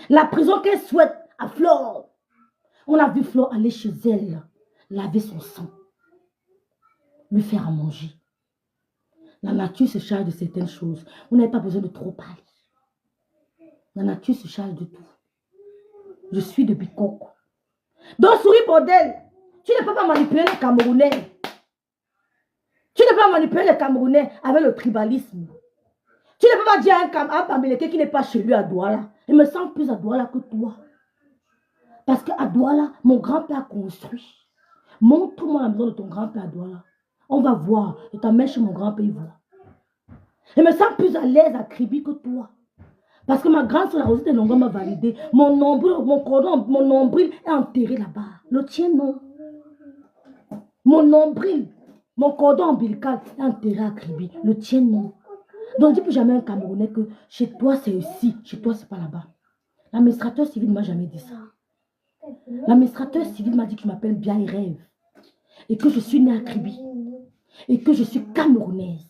La prison qu'elle souhaite à Flore. On a vu Flore aller chez elle, laver son sang, lui faire à manger. La nature se charge de certaines choses. Vous n'avez pas besoin de trop parler. La nature se charge de tout. Je suis de Bicoque. Donc, Souris Bordel, tu ne peux pas manipuler les Camerounais. Tu ne peux pas manipuler les Camerounais avec le tribalisme. Tu ne peux pas dire à un Bamileke qui n'est pas chez lui à Douala. Il me sent plus à Douala que toi. Parce qu'à Douala, mon grand-père a construit. Montre-moi la maison de ton grand-père à Douala. On va voir. Je t'amène chez mon grand-père, il voit. Il me sent plus à l'aise à Kribi que toi. Parce que ma grande soeur, la Rosette Longa m'a validé. Mon nombril, mon cordon, mon nombril est enterré là-bas. Le tien, non. Mon nombril, mon cordon ombilical est enterré à Kribi. Le tien, non. Donc, dis plus jamais un Camerounais que chez toi, c'est ici. Chez toi, c'est pas là-bas. L'administrateur civil ne m'a jamais dit ça. L'administrateur civil m'a dit que je m'appelle bien et rêve. Et que je suis née à Kribi. Et que je suis camerounaise.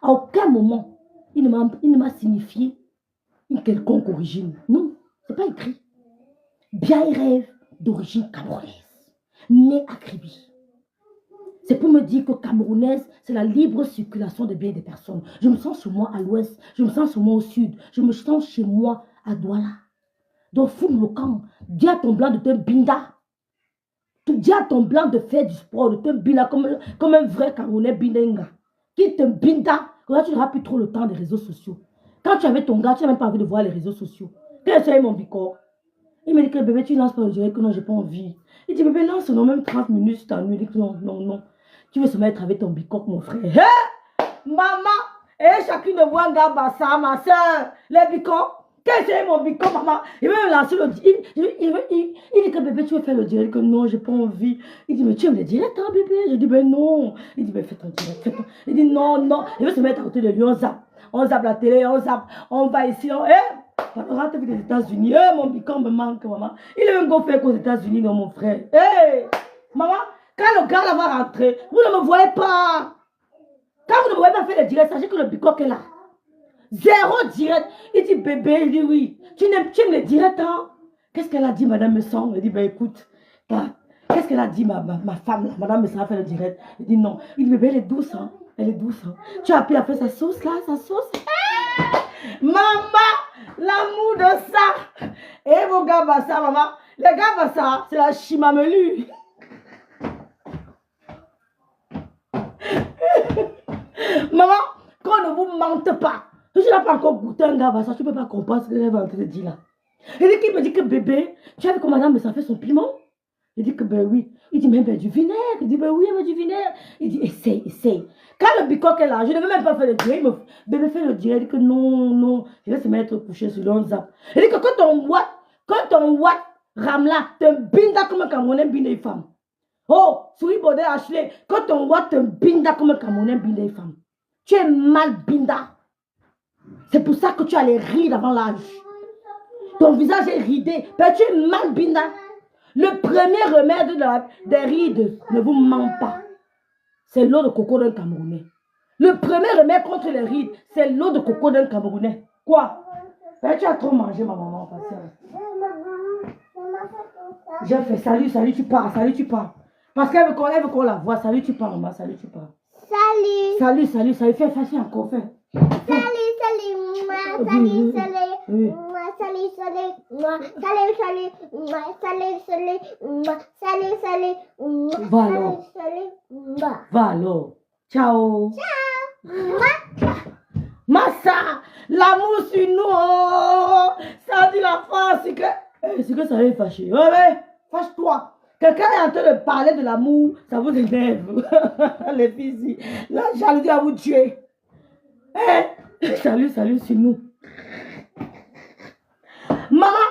À aucun moment, il ne m'a signifié une quelconque origine. Non, ce n'est pas écrit. Bien et rêve d'origine camerounaise. Née à Kribi. C'est pour me dire que Camerounaise, c'est la libre circulation des biens et des personnes. Je me sens chez moi à l'ouest, je me sens chez moi au sud, je me sens chez moi à Douala. Donc, fous le camp. Dis à ton blanc de te binda. Dis à ton blanc de faire du sport, de te binda comme un vrai Camerounais bindenga. Qui te binda. Quand tu n'auras plus trop le temps des réseaux sociaux. Quand tu avais ton gars, tu n'as même pas envie de voir les réseaux sociaux. Quand j'ai mon bicor, il me dit que bébé, tu lances pas, je dirais que non, j'ai pas envie. Il dit, bébé, lance non, même 30 minutes, je t'ennuie. Il dit que non, non, non. Tu veux se mettre avec ton bicoque, mon frère. Hé! Maman! Et chacune de vous, un gars, ça, ma soeur. Les bicoques. Quand j'ai mon bicoque, maman, il veut me lancer le il dit que bébé, tu veux faire le direct. Il dit que non, j'ai pas envie. Il dit, mais tu aimes le direct, hein, bébé? Je dis, ben non. Il dit, ben fais ton direct, fais ton. Il dit, non, non. Il veut se mettre à côté de lui, on zappe. On zappe la télé, on zappe. On va ici, on. On rentre des États-Unis. Mon bicoque me manque, maman. Il est un go faire qu'aux États-Unis, non, mon frère. Maman, quand le gars là va rentrer, vous ne me voyez pas. Quand vous ne me voyez pas faire le direct, sachez que le bicoque est là. Zéro direct. Il dit, bébé, il dit oui. Tu aimes le direct, hein? Qu'est-ce qu'elle a dit, madame Messon? Elle dit, ben écoute, qu'est-ce qu'elle a dit, ma femme, là? Madame Messon a fait le direct. Il dit non. Il dit, bébé, elle est douce, hein? Elle est douce, hein? Tu as appris à faire sa sauce, là, sa sauce? Maman, l'amour de ça. Et vos gars, bah ça, maman. Les gars, bah ça, c'est la chimamelu. Maman, qu'on ne vous mente pas. Si tu n'as pas encore goûté un gars, bah ça, tu ne peux pas comprendre ce qu'elle va te dire là. Il dit qu'il me dit que bébé, tu as vu comment madame ça fait son piment? Il dit que ben oui. Il dit, mais ben du vinaigre. Il dit, ben oui, mais du vinaigre. Il dit, essaye, essaye. Quand le bicoque est là, je ne veux même pas faire le direct. Bébé fait le direct. Il dit que non, non. Il va se mettre couché sur le zap. Il dit que quand ton what, Ramla, te binda comme un Camerounais binda une femme. Oh, souris Baudet Ashley, quand ton what te binda comme un Camerounais binda une femme. Tu es mal binda. C'est pour ça que tu as les rides avant l'âge. Ton visage est ridé. Ben, tu es mal binda. Le premier remède des rides, ne vous ment pas. C'est l'eau de coco d'un Camerounais. Le premier remède contre les rides, c'est l'eau de coco d'un Camerounais. Quoi? Ben, tu as trop mangé, ma maman. J'ai fait salut, salut, tu pars, salut, tu pars. Parce qu'elle veut qu'on la voit. Salut, tu pars, maman, salut, tu pars. Salut. Salut, salut, salut. Fais encore, fais. Salut, salut, moi, salut, salut. Oui. Salut, salut, moi, salut, salut, moi, salut, salut, moi, salut, salut, moi, Va alors. salut, moi. Va alors. Ciao. Ciao. Massa, l'amour sur nous. Oh, ça dit la France, c'est que ça va fâcher. Ouais, fâche-toi. Quelqu'un est en train de parler de l'amour, ça vous énerve. Les filles, la jalousie va vous tuer. Salut, salut sur nous. Maman,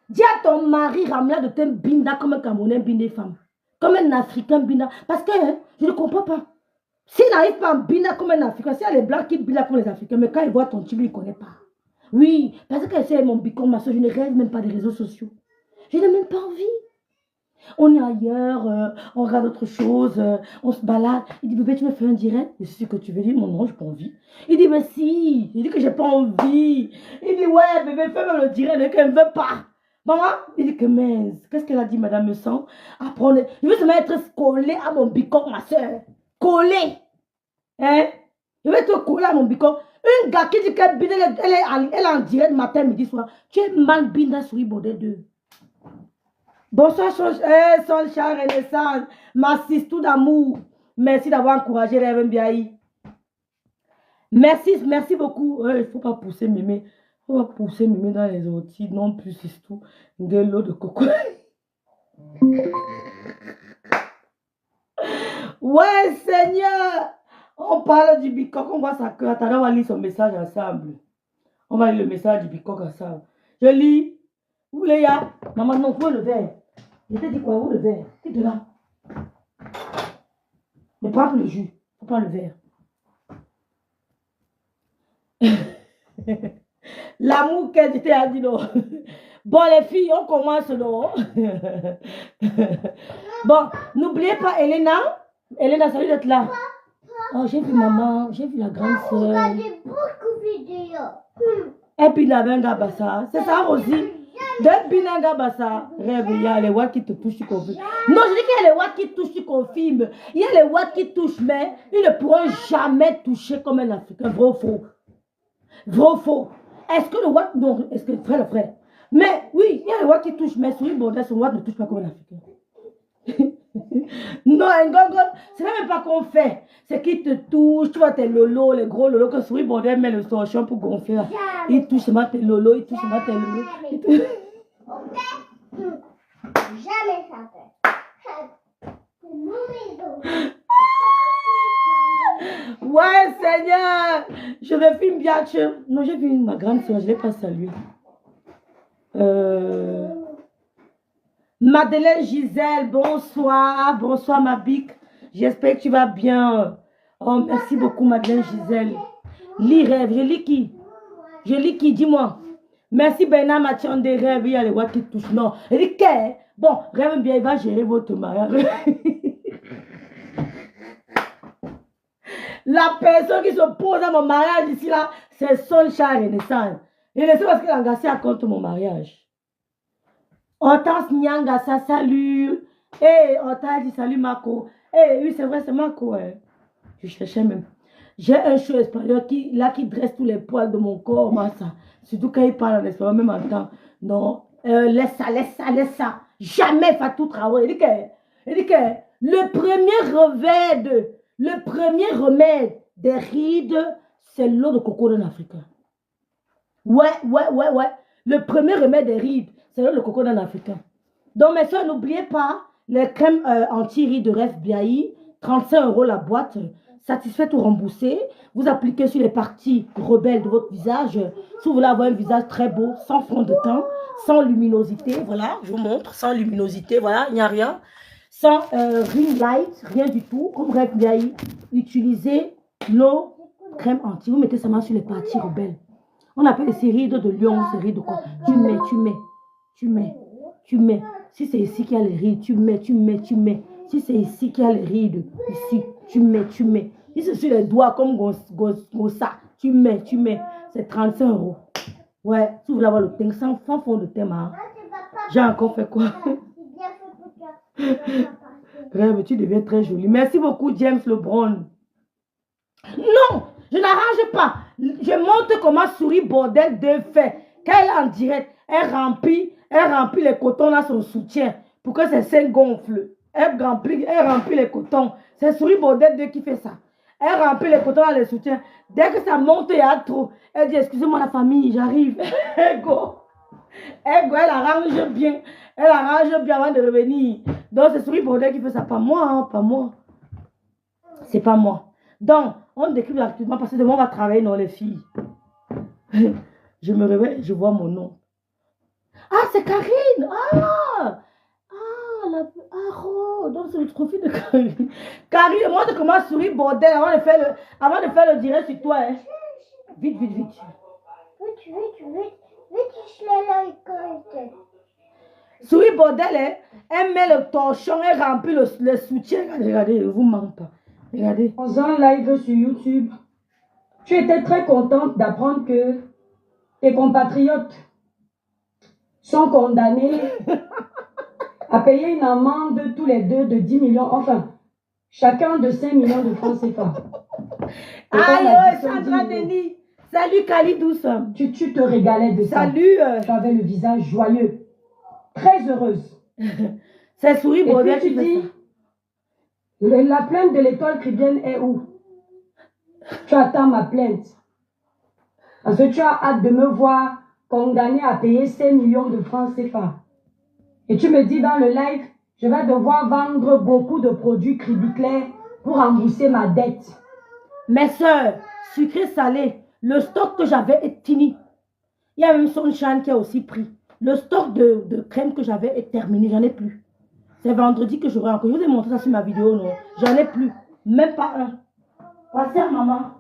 dis à ton mari Ramla de te binda comme un Camerounais binda femme. Comme un Africain binda. Parce que je ne comprends pas. S'il n'arrive pas à binda comme un Africain, s'il y a les blancs qui binda comme les Africains, mais quand il voit ton type, il ne connaît pas. Oui, parce que c'est mon bicon, ma soeur, je ne rêve même pas des réseaux sociaux. Je n'ai même pas envie. On est ailleurs, on regarde autre chose, on se balade. Il dit, bébé, tu me fais un direct? Je sais ce que tu veux dire. Mon non, j'ai pas envie. Il dit, mais si. Il dit que j'ai pas envie. Il dit, ouais, bébé, fais-moi le direct, mais qu'elle ne veut pas. Maman, il dit que mince. Qu'est-ce qu'elle a dit, madame me sent? Apprendre. Je veux se mettre collé à mon bicoque, ma soeur. Collé. Hein? Je vais te coller à mon bicoque. Un gars qui dit qu'elle est en direct matin, midi, soir. Tu es mal binda sur Ibodé 2. Bonsoir, Soncha Renaissance, ma tout d'amour. Merci d'avoir encouragé Rêve Mbiaï. Merci beaucoup. Il ne faut pas pousser mémé. Il ne faut pas pousser mémé dans les orties. Non plus, c'est tout. De l'eau de coco. Ouais, Seigneur. On parle du bicoque. On voit ça que. Attendez, on va lire son message ensemble. On va lire le message du bicoque ensemble. Je lis. Où les gars? Maman, non, faut le verre. Je t'ai dit quoi, où le verre? T'es de là. Mais prends le jus. Faut prendre le verre. L'amour qu'elle était à dit non. Bon, les filles, on commence non. Bon, n'oubliez pas Elena. Elena, salut d'être là. Oh, j'ai vu maman, j'ai vu la grande soeur. Regardez beaucoup de vidéos. Et puis la benga bassa. C'est ça, Rosie. De Binanga Bassa, rêve, il y a les watts qui te touchent, tu confirmes. Non, je dis qu'il y a les watts qui touchent, tu confirmes. Il y a les watts qui touchent, mais ils ne pourront jamais toucher comme un Africain. Vrai ou faux? Vrai ou faux? Est-ce que le watt, non, est-ce que, frère. Mais oui, il y a les watts qui touchent, mais sur une bordelle, son watt ne touche pas comme un Africain. Non, un gogo, c'est même pas qu'on fait. C'est qu'il te touche, tu vois tes lolos, les gros lolos que Souris Bordel met le torchon pour gonfler. Il touche seulement tes lolos, il touche seulement tes lolos. Jamais ça fait. C'est mon maison. Ouais, Seigneur, je vais filmer bien. Non, j'ai vu ma grande soeur, je ne l'ai pas saluée. Madeleine Gisèle, bonsoir. Bonsoir, ma bique. J'espère que tu vas bien. Oh, merci beaucoup, Madeleine Gisèle. Lis rêve. Je lis qui? Je lis qui? Dis-moi. Merci, Bernard Mathieu des rêves. Il y a les watts qui touchent. Non. Il dit que, bon, rêve bien, il va gérer votre mariage. La personne qui se pose à mon mariage ici, là, c'est Sunshine Renaissance. Et c'est parce qu'il a engagé à contre mon mariage. Hortense Nyanga, ça salut. Eh, Hortense dit salut Marco. Eh, oui, c'est vrai, c'est Marco. Hein. Je cherchais même. J'ai un show espagnol qui dresse tous les poils de mon corps, moi, ça. Surtout quand il parle en espagnol, même en temps. Non, laisse ça. Jamais Fatou Traoré. Il dit que le premier remède des rides, c'est l'eau de coco d'un Africain. Ouais. Le premier remède des rides, c'est l'eau de coco d'un Africain. Donc, mes soeurs, n'oubliez pas les crèmes anti-rides de Ref Biaï, 35 € la boîte, satisfait ou remboursé. Vous appliquez sur les parties rebelles de votre visage. Si vous voulez avoir un visage très beau, sans fond de teint, sans luminosité, voilà, je vous montre, sans luminosité, voilà, il n'y a rien. Sans ring light, rien du tout. Comme Ref Biaï, utilisez nos crèmes anti. Vous mettez seulement sur les parties rebelles. On appelle ces rides de lion, ces rides de quoi? Tu mets. Si c'est ici qu'il y a les rides, tu mets. Si c'est ici qu'il y a les rides, ici, tu mets. Si c'est sur les doigts comme ça, tu mets. C'est 35 €. Ouais, si vous voulez avoir le teint sans fond de teint, hein. J'ai encore fait quoi? Rêve, tu deviens très jolie. Merci beaucoup, James Lebron. Non, je n'arrange pas. Je montre comment Souris Bordel de fait. Quand elle est en direct, elle remplit les cotons là, son soutien, pour que ses seins gonflent. Elle remplit les cotons. C'est Souris Bordel 2 qui fait ça. Elle remplit les cotons dans les soutiens. Dès que ça monte, il y a trop. Elle dit, excusez-moi la famille, j'arrive. Elle arrange bien. Elle arrange bien avant de revenir. Donc, c'est Souris Bordel qui fait ça. Pas moi, hein, pas moi. C'est pas moi. Donc, on décrit l'activement parce que demain, on va travailler dans les filles. Je me réveille, je vois mon nom. Ah, c'est Karine. Donc c'est le profil de Karine. Karine, moi, je commence à sourire bordel avant de faire le direct sur toi. Hein. Vite. Vite, je l'ai là, Souris bordel, hein. Elle met le torchon, elle remplit le soutien. Regardez, je vous manque pas. Regardez. Dans un live sur YouTube, tu étais très contente d'apprendre que tes compatriotes sont condamnés à payer une amende tous les deux de 10 millions, enfin, chacun de 5 millions de francs CFA. Aïe, Sandra Denis. Salut Kali Douce. Tu te régalais de ça. Salut. Tu avais le visage joyeux, très heureuse. C'est Souris Bordel. Et puis tu dis, la plainte de l'école chrétienne est où? Tu attends ma plainte. Parce que tu as hâte de me voir condamné à payer 5 millions de francs CFA. Et tu me dis dans le live, je vais devoir vendre beaucoup de produits Cribiclair pour rembourser ma dette. Mes soeurs, sucré salé, le stock que j'avais est fini. Il y a même Sunshine qui a aussi pris. Le stock de crème que j'avais est terminé, j'en ai plus. C'est vendredi que j'aurai encore. Je vous ai montré ça sur ma vidéo, non? J'en ai plus. Même pas un. Passez à maman.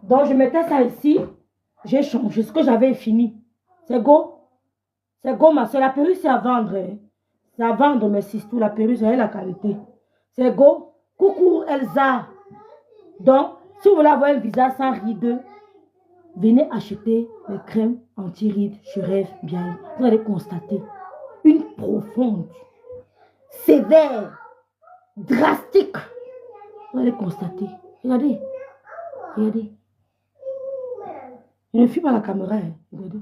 Donc, je mettais ça ici. J'ai changé. Ce que j'avais est fini. C'est go. C'est go, ma soeur. La perruque, c'est à vendre. Hein. C'est à vendre, mais c'est tout. La perruque, c'est la qualité. C'est go. Coucou, Elsa. Donc, si vous voulez avoir un visage sans rides, venez acheter les crèmes anti-rides chez Rêve Bien. Vous allez constater une profonde, sévère, drastique. Vous allez constater. Regardez. Regardez. Je ne fuis pas la caméra. Hein. Regardez.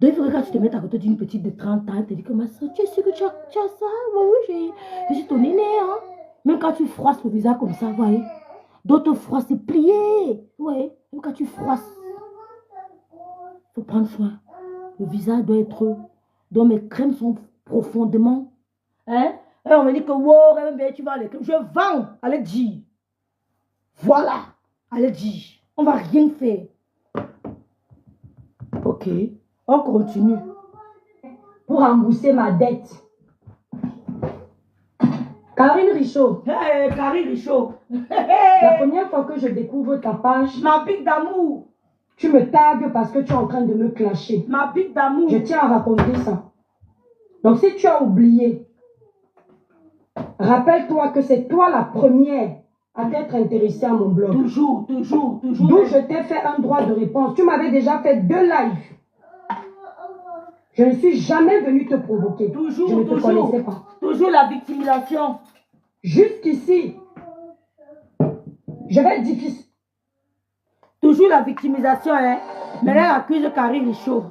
Donc, il faudrait que tu te mettes à côté d'une petite de 30 ans. Tu te dis que ma soeur, tu es sûre que tu as ça? Oui, je suis ton aîné. Hein? Même quand tu froisses le visage comme ça, vous voyez. D'autres froissent, c'est plié. Ouais. Même quand tu froisses. Il faut prendre soin. Le visage doit être... Donc, mes crèmes sont profondément... Hein? Et on me dit que, wow, tu vas les crèmes. Je vends. Allez dire. Voilà. Allez dire. On va rien faire. Ok. On continue. Pour rembourser ma dette. Karine Richaud. Hey, Karine Richaud. La première fois que je découvre ta page, Ma pique d'amour. tu me tagues parce que tu es en train de me clasher. Ma pique d'amour. Je tiens à raconter ça. Donc si tu as oublié, rappelle-toi que c'est toi la première à t'être intéressée à mon blog. Toujours. D'où je t'ai fait un droit de réponse. Tu m'avais déjà fait 2 lives. Je ne suis jamais venue te provoquer. Je ne te connaissais pas. Toujours la victimisation. Jusqu'ici, je vais être difficile. Toujours la victimisation, hein. Mais elle accuse Karine Richaud.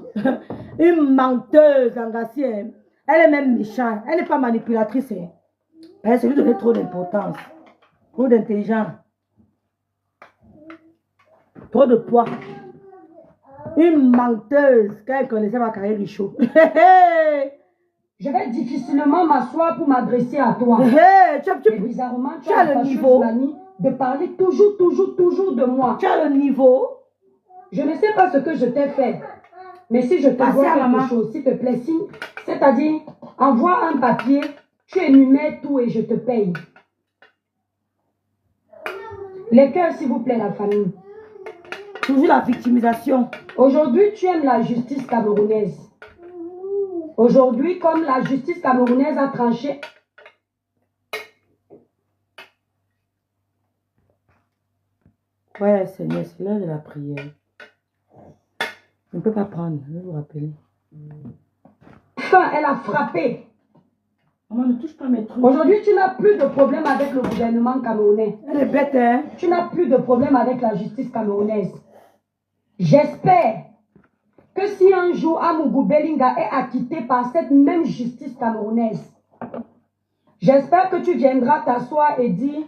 Une menteuse, engagée. Hein. Elle est même méchante. Elle n'est pas manipulatrice. Hein. Elle s'est lui donner trop d'importance. Trop d'intelligence. Trop de poids. Une menteuse. Quand elle connaissait ma Karine Richaud. Je vais difficilement m'asseoir pour m'adresser à toi. Mais bizarrement, tu as le niveau de parler toujours de moi. Tu as le niveau. Je ne sais pas ce que je t'ai fait. Mais si je te dois quelque chose, s'il te plaît, c'est-à-dire, envoie un papier, tu énumères tout et je te paye. Les cœurs, s'il vous plaît, la famille. Toujours la victimisation. Aujourd'hui, tu aimes la justice camerounaise. Aujourd'hui, comme la justice camerounaise a tranché. Ouais, Seigneur, c'est l'heure de la prière. Je ne peux pas prendre, je vais vous rappeler. Enfin, elle a frappé. Maman, ne touche pas mes trucs. Aujourd'hui, tu n'as plus de problème avec le gouvernement camerounais. Elle est bête, hein? Tu n'as plus de problème avec la justice camerounaise. J'espère que si un jour Amougou Bellinga est acquitté par cette même justice camerounaise, j'espère que tu viendras t'asseoir et dire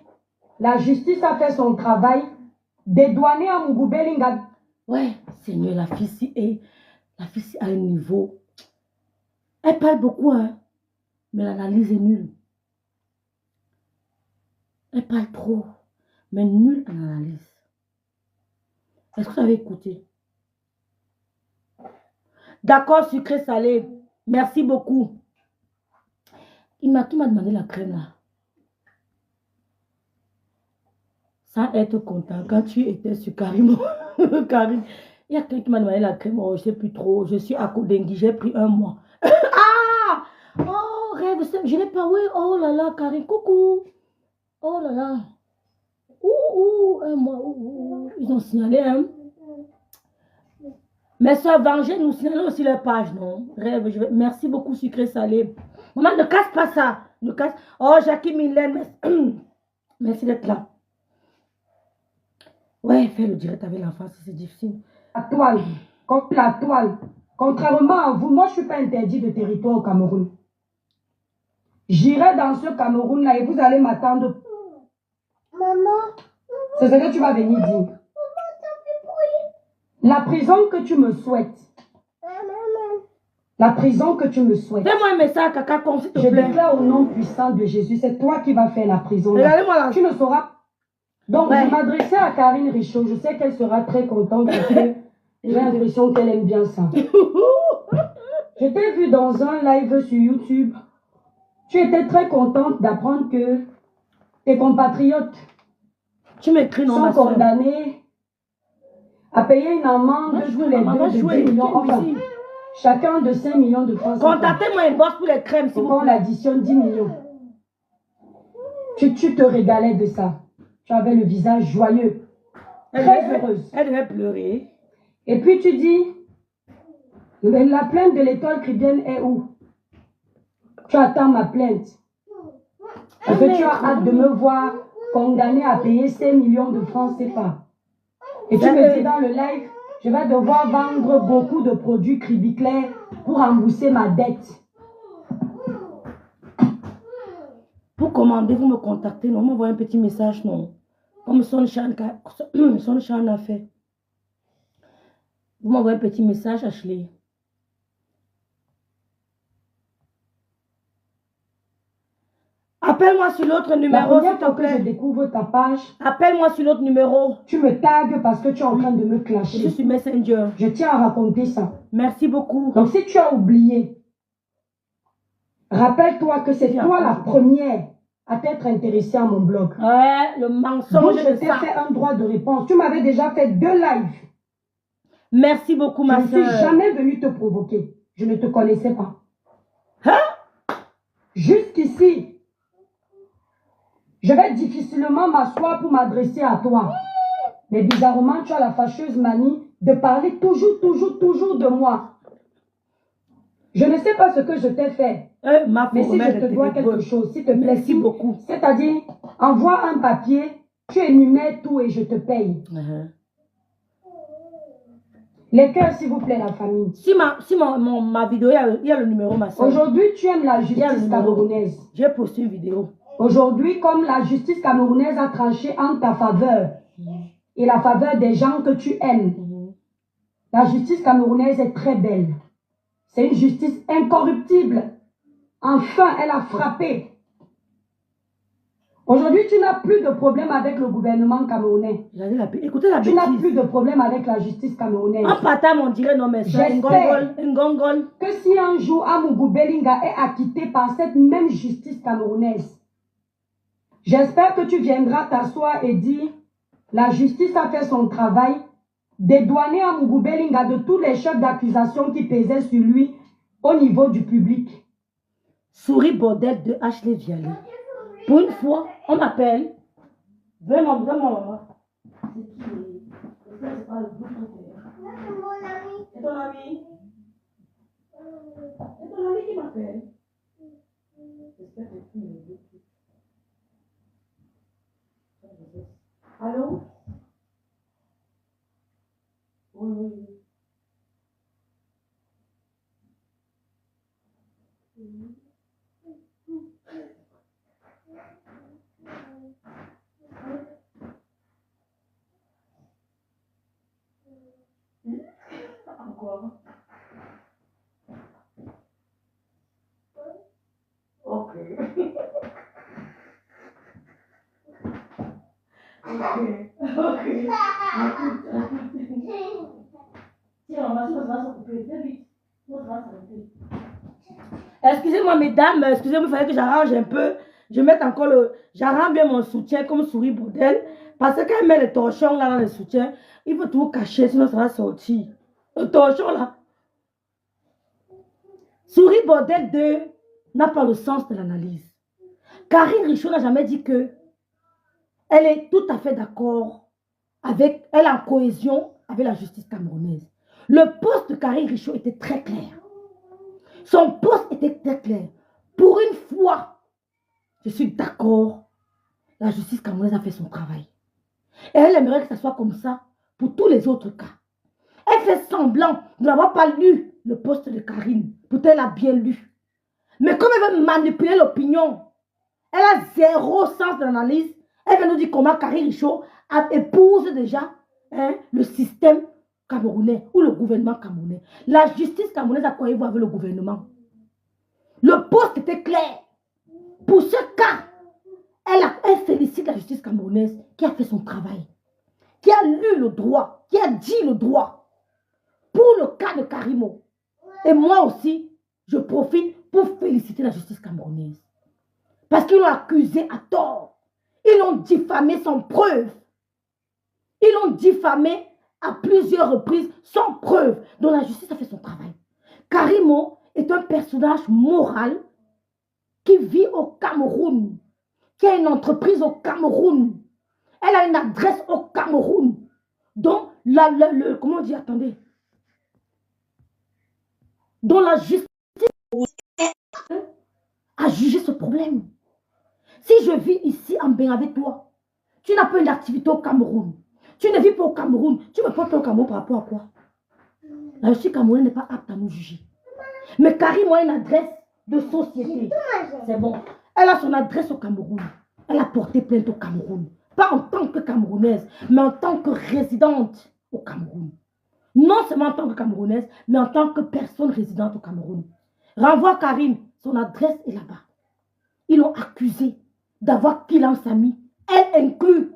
la justice a fait son travail, dédouaner Amougou Bellinga. Ouais, Seigneur, la fille a un niveau. Elle parle beaucoup, hein, mais l'analyse est nulle. Elle parle trop, mais nulle en analyse. Est-ce que vous avez écouté? D'accord, sucré salé. Merci beaucoup. Qui m'a demandé la crème là? Sans être content. Quand tu étais sur Karim, Karim, il y a quelqu'un qui m'a demandé la crème. Oh, je ne sais plus trop. Je suis à Kodengui. J'ai pris 1 mois. Ah! Oh, rêve. Je n'ai pas. Oui. Oh là là, Karim. Coucou. Oh là là. Ouh, 1 mois. Ils ont signalé, hein? Mais ça, Venger, nous signalons aussi les pages, non? Rêve, merci beaucoup, sucré salé. Maman, ne casse pas ça. Ne casse... Oh, Jackie Mylène, merci d'être là. Ouais, fais le direct avec l'enfant, c'est difficile. La toile, contre la toile. Contrairement à vous, moi, je ne suis pas interdit de territoire au Cameroun. J'irai dans ce Cameroun-là et vous allez m'attendre. Maman. C'est ce que tu vas venir dire. La prison que tu me souhaites. La prison que tu me souhaites. Fais-moi un message, caca, con, s'il te plaît. Je déclare au nom puissant de Jésus, c'est toi qui vas faire la prison. Regardez-moi là. Tu ne sauras. Donc, je m'adressais à Karine Richaud. Je sais qu'elle sera très contente parce que j'ai l'impression qu'elle aime bien ça. Je t'ai vu dans un live sur YouTube. Tu étais très contente d'apprendre que tes compatriotes sont condamnés à payer une amende tous les 2 de 10 millions. Enfin, chacun de 5 millions de francs. Contactez-moi une bosse pour les crèmes, s'il vous plaît. On l'additionne 10 millions. Tu te régalais de ça. Tu avais le visage joyeux. très heureuse. Elle devait pleurer. Et puis tu dis, la plainte de l'étoile chrétienne est où? Tu attends ma plainte. Parce que tu as hâte de me voir condamné à payer 5 millions de francs CFA. Et tu me dis dans le live, je vais devoir vendre beaucoup de produits Cribiclair pour rembourser ma dette. Pour commander, vous me contactez, non, m'envoyez un petit message, non. Comme Sonichan a fait. Vous m'envoyez un petit message, Ashley. Appelle-moi sur l'autre numéro, s'il te plaît. Je découvre ta page. Appelle-moi sur l'autre numéro. Tu me tagues parce que tu es en train de me Je clasher. suis Messenger. Je tiens à raconter ça. Merci beaucoup. Donc, si tu as oublié, rappelle-toi que c'est toi la première à t'être intéressée à mon blog. Ouais, le mensonge je t'ai fait un droit de réponse. Tu m'avais déjà fait 2 lives. Merci beaucoup, ma soeur. Je ne suis jamais venue te provoquer. Je ne te connaissais pas. Hein? Jusqu'ici, je vais difficilement m'asseoir pour m'adresser à toi. Mais bizarrement, tu as la fâcheuse manie de parler toujours de moi. Je ne sais pas ce que je t'ai fait. Mais si je te dois quelque chose, s'il te plaît, merci beaucoup. C'est-à-dire, envoie un papier, tu énumères tout et je te paye. Les cœurs, s'il vous plaît, la famille. Si ma vidéo, il y a le numéro, ma soeur. Aujourd'hui, tu aimes la justice camerounaise. J'ai posté une vidéo. Aujourd'hui, comme la justice camerounaise a tranché en ta faveur et la faveur des gens que tu aimes, la justice camerounaise est très belle. C'est une justice incorruptible. Enfin, elle a frappé. Aujourd'hui, tu n'as plus de problème avec le gouvernement camerounais. Écoutez la bêtise. Tu n'as plus de problème avec la justice camerounaise. En patam, on dirait non, mais c'est un gongol. Que si un jour Amougou Belinga est acquitté par cette même justice camerounaise, j'espère que tu viendras t'asseoir et dire la justice a fait son travail, dédouaner Amougou Belinga de tous les chefs d'accusation qui pesaient sur lui au niveau du public. Souris Bordel de Ashley Vialé. Pour une fois, on m'appelle. Vraiment, vraiment. C'est ton ami. C'est ton ami qui m'appelle. Allô? Oui, oui, oui. Encore. Ok. Ok. Excusez-moi, mesdames, excusez-moi, il fallait que j'arrange un peu. Je mette encore j'arrange bien mon soutien comme souris bordel. Parce que quand elle met le torchon là dans le soutien, il faut tout cacher, sinon ça va sortir. Le torchon là. Souris bordel 2 n'a pas le sens de l'analyse. Karine Richaud n'a jamais dit que elle est tout à fait d'accord avec, elle est en cohésion avec la justice camerounaise. Le poste de Karine Richaud était très clair. Son poste était très clair. Pour une fois, je suis d'accord, la justice camerounaise a fait son travail. Et elle aimerait que ça soit comme ça pour tous les autres cas. Elle fait semblant de n'avoir pas lu le poste de Karine. Pourtant, elle a bien lu. Mais comme elle veut manipuler l'opinion, elle a zéro sens d'analyse. Elle va nous dire comment Karine Richaud épouse déjà le système camerounais ou le gouvernement camerounais. La justice camerounaise a quoi y voir avec le gouvernement. Le poste était clair. Pour ce cas, elle félicite la justice camerounaise qui a fait son travail, qui a lu le droit, qui a dit le droit pour le cas de Karimo. Et moi aussi, je profite pour féliciter la justice camerounaise. Parce qu'ils l'ont accusé à tort. Ils l'ont diffamé sans preuve. Ils l'ont diffamé à plusieurs reprises sans preuve. Donc la justice a fait son travail. Karimo est un personnage moral qui vit au Cameroun, qui a une entreprise au Cameroun. Elle a une adresse au Cameroun. dont comment on dit, attendez, dont la justice a jugé ce problème. Si je vis ici en bain avec toi, tu n'as pas une activité au Cameroun. Tu ne vis pas au Cameroun. Tu me portes au Cameroun par rapport à quoi? La justice camerounaise n'est pas apte à nous juger. Mais Karim a une adresse de société. C'est bon. Elle a son adresse au Cameroun. Elle a porté plainte au Cameroun. Pas en tant que Camerounaise, mais en tant que résidente au Cameroun. Non seulement en tant que Camerounaise, mais en tant que personne résidente au Cameroun. Renvoie Karim. Son adresse est là-bas. Ils l'ont accusé d'avoir killé un Sami. Elle inclut.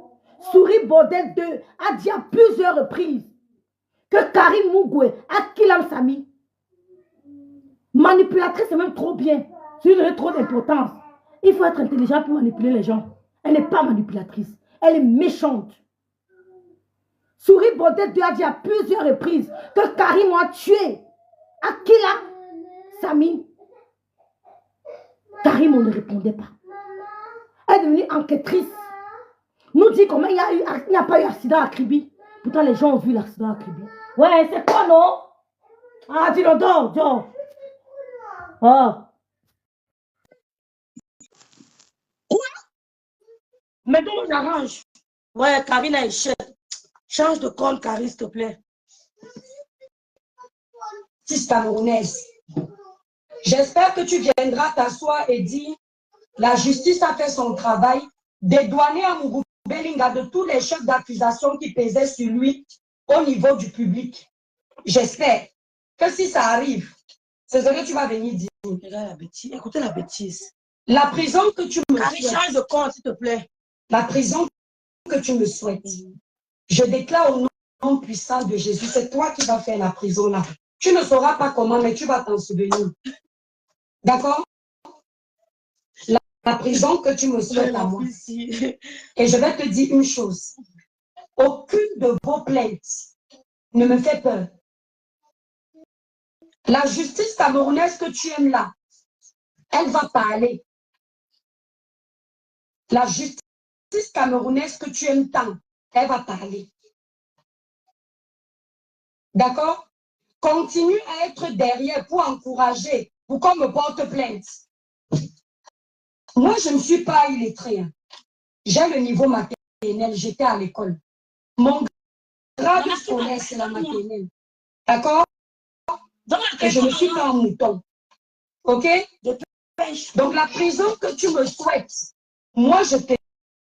Souris Baudet 2 a dit à plusieurs reprises que Karim Mougoué a killé un Sami. Manipulatrice, c'est même trop bien. Si vous avez trop d'importance, il faut être intelligent pour manipuler les gens. Elle n'est pas manipulatrice. Elle est méchante. Souris Baudet 2 a dit à plusieurs reprises que Karim a tué Akila Sami. Karim, on ne répondait pas. Elle est devenue enquêtrice. Nous dit comment il n'y a pas eu accident à Kribi. Pourtant, les gens ont vu l'accident à Kribi. Ouais, c'est quoi, non? Ah, dis-le, dors. Oh. Quoi? Mais donc, on arrange. Ouais, Karine a échec. Change de compte, Karine, s'il te plaît. Justice camerounaise. J'espère que tu viendras t'asseoir et dire la justice a fait son travail, dédouaner Amougou Belinga de tous les chefs d'accusation qui pesaient sur lui au niveau du public. J'espère que si ça arrive, c'est ce que tu vas venir dire. Regarde la bêtise. Écoutez la bêtise. La prison que tu me souhaites. Change de compte, s'il te plaît. La prison que tu me souhaites. Je déclare au nom puissant de Jésus, c'est toi qui vas faire la prison là. Tu ne sauras pas comment, mais tu vas t'en souvenir. D'accord? La prison que tu me souhaites à moi. Et je vais te dire une chose. Aucune de vos plaintes ne me fait peur. La justice camerounaise que tu aimes là, elle va parler. La justice camerounaise que tu aimes tant, elle va parler. D'accord? Continue à être derrière pour encourager, pour qu'on me porte plainte. Moi, je ne suis pas illettrée. J'ai le niveau maternel, j'étais à l'école. Mon grade scolaire, c'est la maternelle. D'accord? Et je ne suis pas un mouton. Ok? Donc, la prison que tu me souhaites, moi, je te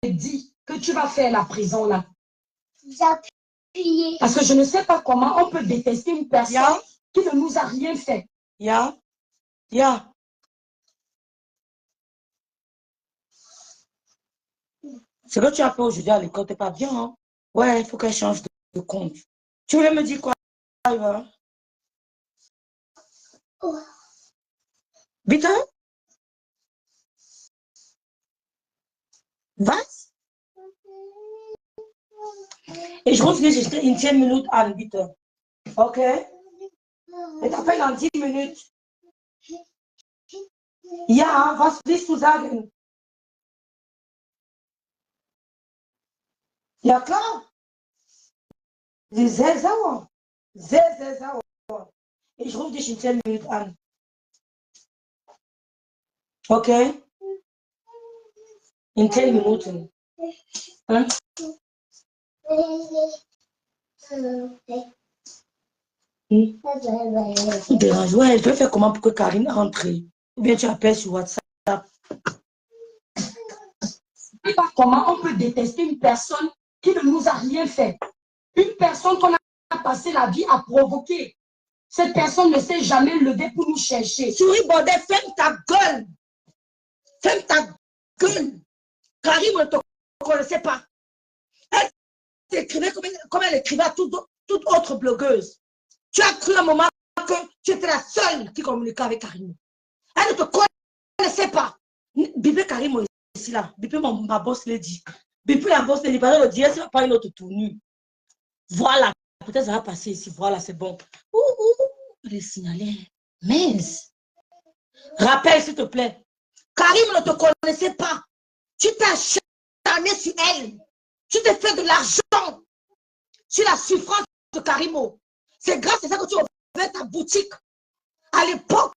dis que tu vas faire la prison là. Parce que je ne sais pas comment on peut détester une personne qui ne nous a rien fait. Ce que tu as fait aujourd'hui à l'école, t'es pas bien, hein? Ouais, il faut qu'elle change de compte. Tu voulais me dire quoi, Eva? Vite, hein? Was? Ich rufe dich in 10 Minuten an, bitte. Okay? Ich t'appelle in 10 Minuten. Ja, was willst du sagen? Ja, klar. Sie ist sehr sauer. Sehr, sehr sauer. Ich rufe dich in 10 Minuten an. Okay? In 10 Minuten. Hein? Dérange. Ouais, je vais faire comment pour que Karine rentre? Ou bien tu appelles sur WhatsApp. Je ne sais pas comment on peut détester une personne qui ne nous a rien fait. Une personne qu'on a passé la vie à provoquer. Cette personne ne s'est jamais levée pour nous chercher. Souris Baudet, ferme ta gueule. Ferme ta gueule. Karine ne te connaissait pas. Elle t'écrivait comme elle écrivait à toute autre blogueuse. Tu as cru un moment que tu étais la seule qui communiquait avec Karine. Elle ne te connaissait pas. Bibé Karine est ici là. Bibé ma boss l'a dit. Bibé la boss l'a dit. Parce que le direct, ce n'est pas une autre tournure. Voilà. Peut-être ça va passer ici. Voilà, c'est bon. Elle est signalée. Mince. Rappelle, s'il te plaît. Karine ne te connaissait pas. Tu t'es acharné sur elle. Tu t'es fait de l'argent. sur la souffrance de Karimo. C'est grâce à ça que tu ouvres ta boutique. À l'époque,